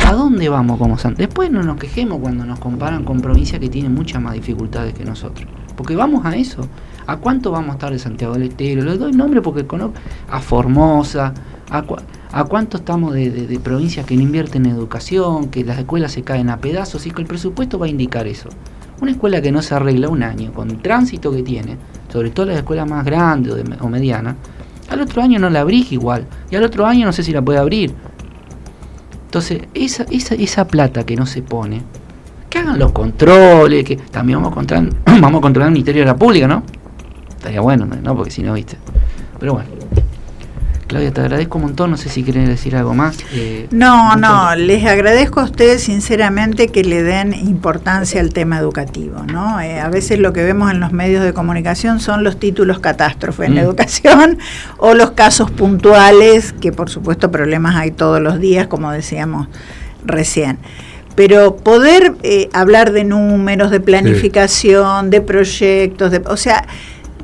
¿a dónde vamos como Santos? Después no nos quejemos cuando nos comparan con provincias que tienen muchas más dificultades que nosotros. Porque vamos a eso. ¿A cuánto vamos a estar de Santiago del Estero? Les doy nombre porque conozco a Formosa. ¿A cuánto estamos de provincias que no invierten en educación, que las escuelas se caen a pedazos y que el presupuesto va a indicar eso? Una escuela que no se arregla un año, con el tránsito que tiene, sobre todo las escuelas más grandes o medianas, al otro año no la abrís igual, y al otro año no sé si la puede abrir. Entonces, esa plata que no se pone, que hagan los controles, que también vamos a controlar el Ministerio de la Pública, ¿no? Estaría bueno, ¿no? Porque si no, viste. Pero bueno. Claudia, te agradezco un montón, no sé si querés decir algo más. No, les agradezco a ustedes sinceramente que le den importancia al tema educativo, ¿no? A veces lo que vemos en los medios de comunicación son los títulos catástrofe en la educación o los casos puntuales, que por supuesto problemas hay todos los días, como decíamos recién. pero poder hablar de números, de planificación, de proyectos, o sea,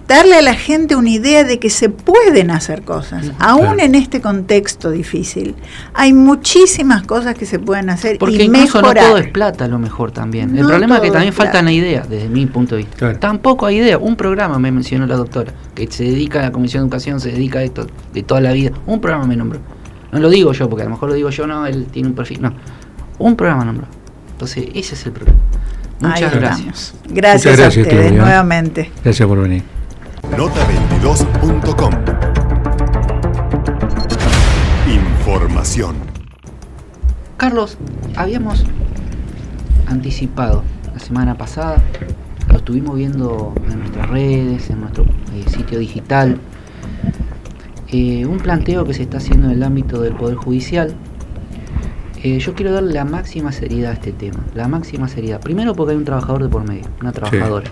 darle a la gente una idea de que se pueden hacer cosas, aún en este contexto difícil. Hay muchísimas cosas que se pueden hacer porque y incluso mejorar. No todo es plata, a lo mejor también. No el problema es que todo también es plata. faltan ideas, desde mi punto de vista. Claro. Tampoco hay idea. Un programa me mencionó la doctora, que se dedica a la Comisión de Educación, se dedica a esto de toda la vida. Un programa me nombró. No lo digo yo, porque a lo mejor lo digo yo, no, él tiene un perfil. No, un programa nombró. Entonces, ese es el problema. Muchas Ahí gracias. estamos. Gracias, Muchas gracias, a ustedes, Claudia. nuevamente. Gracias por venir. Nota22.com. Información. Carlos, habíamos anticipado la semana pasada, lo estuvimos viendo en nuestras redes, en nuestro sitio digital, un planteo que se está haciendo en el ámbito del Poder Judicial. Yo quiero darle la máxima seriedad a este tema, la máxima seriedad. Primero porque hay un trabajador de por medio, una trabajadora.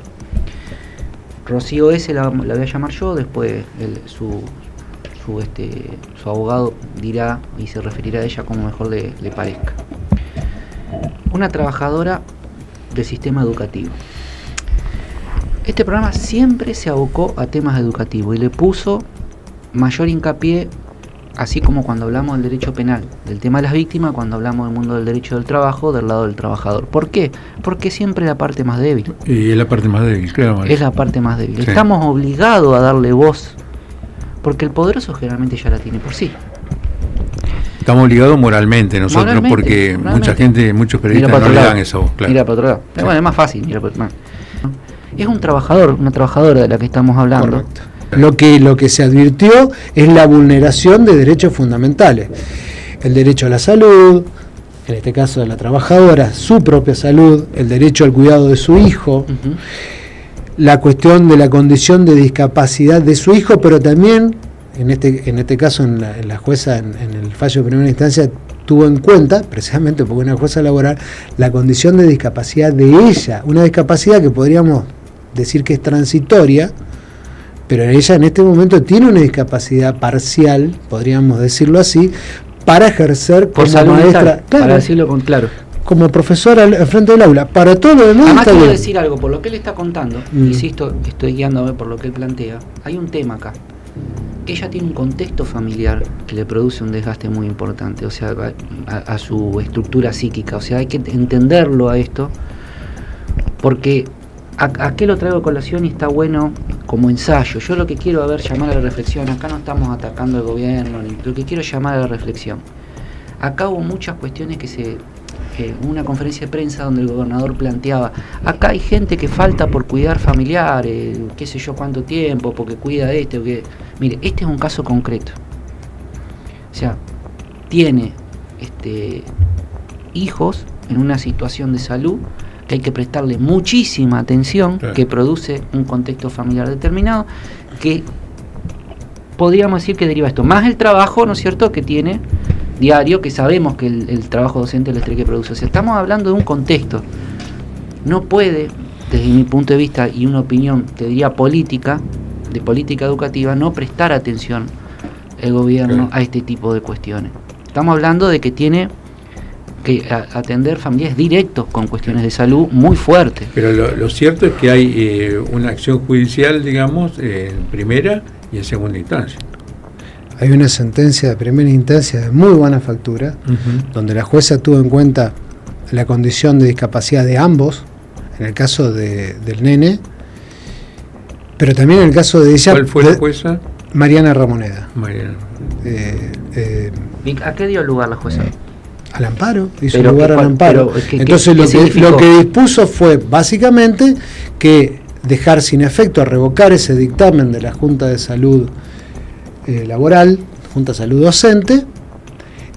Rocío S. la voy a llamar yo, después su abogado dirá y se referirá a ella como mejor le parezca. Una trabajadora del sistema educativo. Este programa siempre se abocó a temas educativos y le puso mayor hincapié, así como cuando hablamos del derecho penal, del tema de las víctimas, cuando hablamos del mundo del derecho del trabajo, del lado del trabajador. ¿Por qué? Porque siempre es la parte más débil. Y es la parte más débil, claro. Es la parte más débil. Sí. Estamos obligados a darle voz, porque el poderoso generalmente ya la tiene por sí. Estamos obligados moralmente nosotros, Moralmente, porque moralmente. mucha gente, muchos Mira periodistas para no otro le lado. dan esa voz, claro. Mira para otro lado. Sí. Bueno, es más fácil. Mira para otro lado. Es un trabajador, una trabajadora de la que estamos hablando. Correcto. Lo que se advirtió es la vulneración de derechos fundamentales. El derecho a la salud, en este caso de la trabajadora, su propia salud, el derecho al cuidado de su hijo, Ujú. la cuestión de la condición de discapacidad de su hijo, pero también, en este caso, en la jueza, en el fallo de primera instancia, tuvo en cuenta, precisamente porque una jueza laboral, la condición de discapacidad de ella, una discapacidad que podríamos decir que es transitoria, pero ella en este momento tiene una discapacidad parcial, podríamos decirlo así, para ejercer Por como salud maestra, mental, claro, para decirlo con claro. como profesora al frente del aula. Para todo lo demás Además está quiero bien. decir algo, por lo que él está contando, insisto, estoy guiándome por lo que él plantea, hay un tema acá. Ella tiene un contexto familiar que le produce un desgaste muy importante, o sea, a su estructura psíquica, o sea, hay que entenderlo a esto, porque ¿a qué lo traigo a colación? Y está bueno como ensayo. Yo lo que quiero llamar a la reflexión, acá no estamos atacando al gobierno, lo que quiero llamar a la reflexión. Acá hubo muchas cuestiones una conferencia de prensa donde el gobernador planteaba, acá hay gente que falta por cuidar familiares, qué sé yo cuánto tiempo, porque cuida mire, este es un caso concreto. O sea, tiene hijos en una situación de salud que hay que prestarle muchísima atención, Claro. que produce un contexto familiar determinado, que podríamos decir que deriva esto, más el trabajo, ¿no es cierto?, que tiene diario, que sabemos que el trabajo docente es el estrés que produce. O sea, estamos hablando de un contexto. No puede, desde mi punto de vista y una opinión, te diría política, de política educativa, no prestar atención el gobierno a este tipo de cuestiones. Estamos hablando de que tiene que atender familias directos con cuestiones de salud muy fuertes. Pero lo cierto es que hay una acción judicial, digamos, en primera y en segunda instancia. Hay una sentencia de primera instancia de muy buena factura, donde la jueza tuvo en cuenta la condición de discapacidad de ambos, en el caso del nene, pero también en el caso de ella. ¿Cuál fue la jueza? Mariana Ramoneda. Mariana. ¿A qué dio lugar la jueza? Al amparo, hizo Pero lugar al amparo. Entonces ¿qué lo significó? que dispuso fue básicamente que dejar sin efecto, a revocar ese dictamen de la Junta de Salud Laboral, Junta de Salud Docente,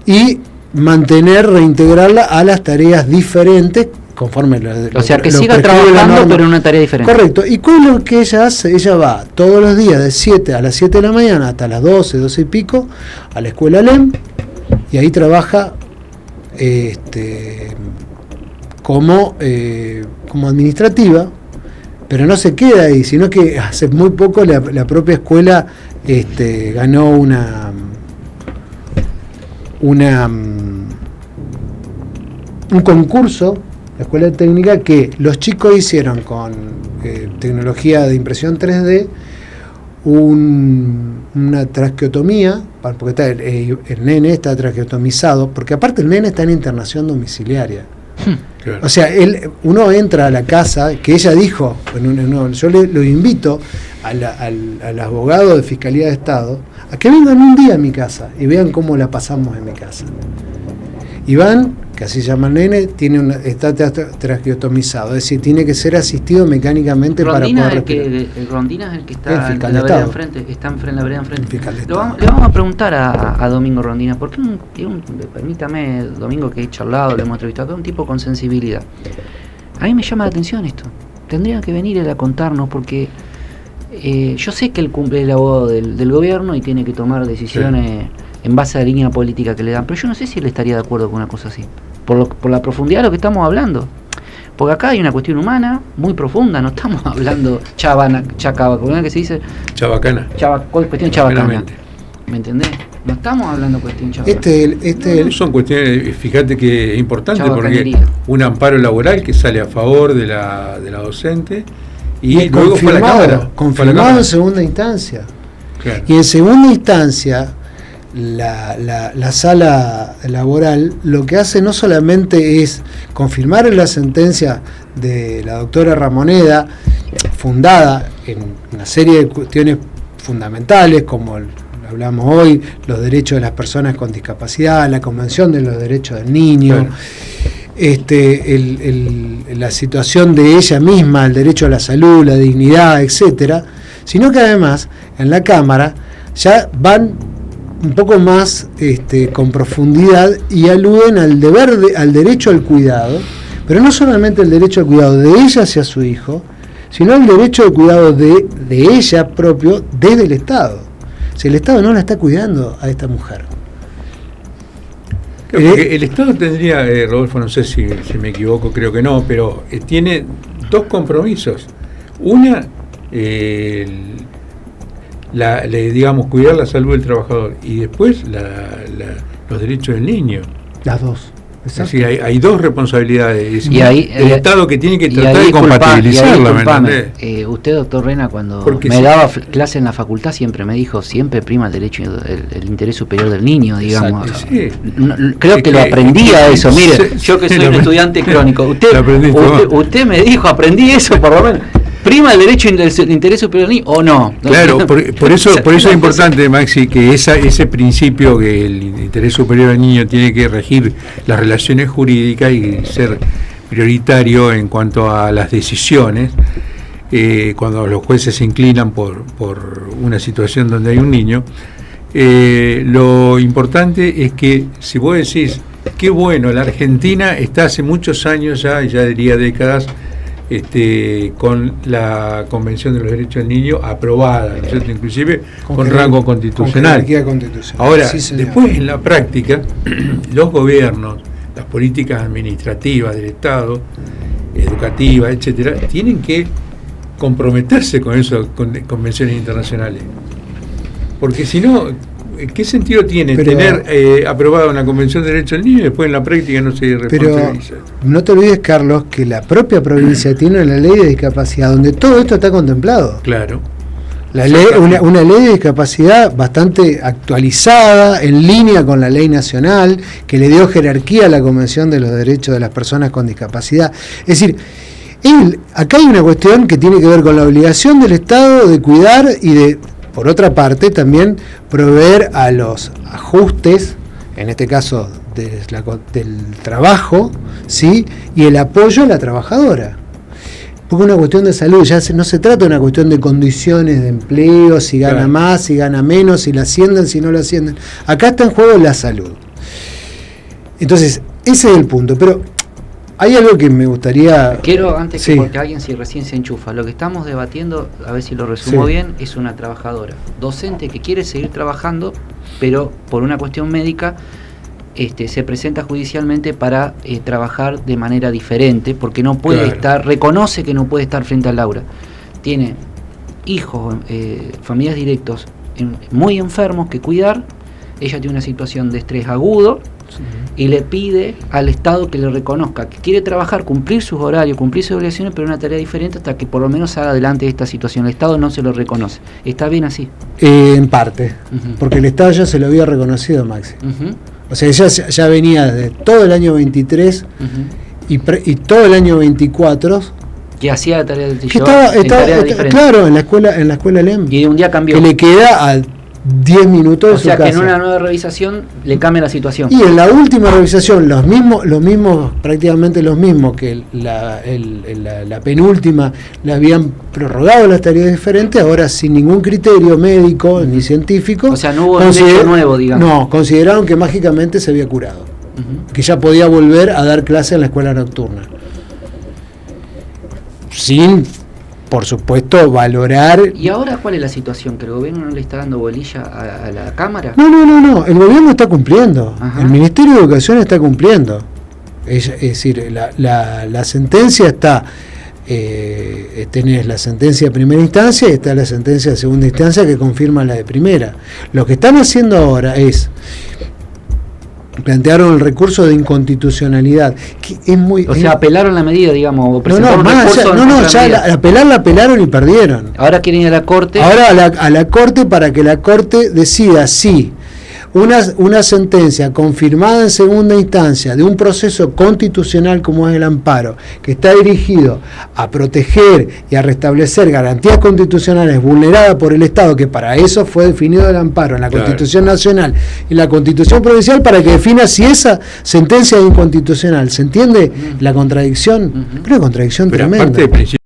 y reintegrarla a las tareas diferentes conforme O sea, que lo siga prescribe la trabajando, norma. pero en una tarea diferente. Correcto. ¿Y cuál es lo que ella hace? Ella va todos los días de 7 a las 7 de la mañana hasta las 12, 12 y pico a la escuela LEM, y ahí trabaja como administrativa, pero no se queda ahí, sino que hace muy poco la propia escuela ganó un concurso, la escuela técnica, que los chicos hicieron con tecnología de impresión 3D una traqueotomía, porque está, el nene está traqueotomizado, porque aparte el nene está en internación domiciliaria. Claro. O sea, uno entra a la casa, que ella dijo, yo lo invito al abogado de Fiscalía de Estado a que vengan un día a mi casa y vean cómo la pasamos en mi casa. Iván, que así se llama el nene, está traqueotomizado, es decir, tiene que ser asistido mecánicamente para poder respirar. Rondina es el que está El fiscal en la de vereda Estado. enfrente, está en la vereda enfrente. El fiscal de Le Estado. vamos a preguntar a Domingo Rondina, porque permítame, Domingo, que he charlado, lo hemos entrevistado, es un tipo con sensibilidad. A mí me llama la atención esto. Tendría que venir él a contarnos, porque yo sé que él cumple el abogado del gobierno y tiene que tomar decisiones en base a la línea política que le dan, pero yo no sé si él estaría de acuerdo con una cosa así, por la profundidad de lo que estamos hablando. Porque acá hay una cuestión humana muy profunda, no estamos hablando ¿cómo es que se dice? Chabacana. Cuestión chabacana. ¿Me entendés? No estamos hablando cuestión chabacana. No, son cuestiones, fíjate que es importante porque un amparo laboral que sale a favor de la docente y luego fue a la Cámara. Confirmado en segunda instancia. Claro. Y en segunda instancia, la sala laboral lo que hace no solamente es confirmar la sentencia de la doctora Ramoneda, fundada en una serie de cuestiones fundamentales, como hablamos hoy, los derechos de las personas con discapacidad, la Convención de los Derechos del Niño, la situación de ella misma, el derecho a la salud, la dignidad, etcétera, sino que además en la Cámara ya van un poco más con profundidad y aluden al derecho al cuidado, pero no solamente el derecho al cuidado de ella hacia su hijo, sino el derecho al cuidado de ella propio desde el Estado. Si el Estado no la está cuidando a esta mujer. Claro, porque el Estado tendría, Rodolfo, no sé si me equivoco, creo que no, pero tiene dos compromisos. Una, digamos, cuidar la salud del trabajador, y después los derechos del niño. Las dos. Es decir, hay dos responsabilidades. Y ahí, el Estado que tiene que tratar de compatibilizarla, ¿me entendés? Usted, doctor Rena, cuando Porque me daba clase en la facultad, siempre me dijo, siempre prima el derecho, el interés superior del niño, digamos. Sí. Creo que lo aprendía eso. Mire, yo que soy un estudiante crónico, usted me dijo, aprendí eso por lo menos. ¿Prima el derecho del interés superior del niño o no? Claro, por eso es importante, Maxi, que ese principio que el interés superior del niño tiene que regir las relaciones jurídicas y ser prioritario en cuanto a las decisiones, cuando los jueces se inclinan por una situación donde hay un niño. Lo importante es que, si vos decís, qué bueno, la Argentina está hace muchos años ya diría décadas, con la Convención de los Derechos del Niño aprobada, ¿no es cierto? Inclusive con rango constitucional. Ahora, sí, después en la práctica, los gobiernos, las políticas administrativas del Estado, educativas, etcétera, tienen que comprometerse con eso, con convenciones internacionales. Porque si no, ¿qué sentido tiene tener aprobada una Convención de Derechos del Niño y después en la práctica no se responsabiliza? Pero no te olvides, Carlos, que la propia provincia tiene la ley de discapacidad, donde todo esto está contemplado. Claro. La ley, una ley de discapacidad bastante actualizada, en línea con la ley nacional, que le dio jerarquía a la Convención de los Derechos de las Personas con Discapacidad. Es decir, acá hay una cuestión que tiene que ver con la obligación del Estado de cuidar y de, por otra parte, también proveer a los ajustes, en este caso del trabajo, ¿sí? Y el apoyo a la trabajadora. Porque es una cuestión de salud, ya no se trata de una cuestión de condiciones de empleo, si gana más, si gana menos, si la ascienden, si no la ascienden. Acá está en juego la salud. Entonces, ese es el punto. Pero hay algo que me gustaría... Quiero, antes que porque alguien si recién se enchufa, lo que estamos debatiendo, a ver si lo resumo bien, es una trabajadora docente que quiere seguir trabajando, pero por una cuestión médica se presenta judicialmente para trabajar de manera diferente, porque no puede reconoce que no puede estar frente al aula. Tiene hijos, familiares directos muy enfermos que cuidar, ella tiene una situación de estrés agudo, y le pide al Estado que le reconozca que quiere trabajar, cumplir sus horarios, cumplir sus obligaciones, pero una tarea diferente hasta que por lo menos salga adelante de esta situación. El Estado no se lo reconoce. ¿Está bien así? En parte, porque el Estado ya se lo había reconocido, Maxi. O sea, ya venía de todo el año 23 y todo el año 24 que hacía la tarea del que estaba claro, en la escuela LEM. Y de un día cambió. Que le queda a 10 minutos de su casa. O sea, que en una nueva revisación le cambia la situación. Y en la última revisión, prácticamente los mismos que la penúltima, le habían prorrogado las tareas diferentes, ahora sin ningún criterio médico ni científico. O sea, no hubo un hecho nuevo, digamos. No, consideraron que mágicamente se había curado. Que ya podía volver a dar clase en la escuela nocturna. Sin, por supuesto, valorar... ¿Y ahora cuál es la situación? ¿Que el gobierno no le está dando bolilla a la Cámara? No, el gobierno está cumpliendo. Ajá. El Ministerio de Educación está cumpliendo. Es decir, la sentencia está... tenés la sentencia de primera instancia y está la sentencia de segunda instancia que confirma la de primera. Lo que están haciendo ahora es... plantearon el recurso de inconstitucionalidad, que es muy... O sea, apelaron la medida, digamos, o presentaron la apelaron y perdieron. Ahora quieren ir a la Corte. Ahora a la Corte para que la Corte decida si una sentencia confirmada en segunda instancia de un proceso constitucional como es el amparo, que está dirigido a proteger y a restablecer garantías constitucionales vulneradas por el Estado, que para eso fue definido el amparo en la Constitución Nacional y en la Constitución Provincial, para que defina si esa sentencia es inconstitucional. ¿Se entiende la contradicción? Creo que contradicción pero tremenda. Aparte del principio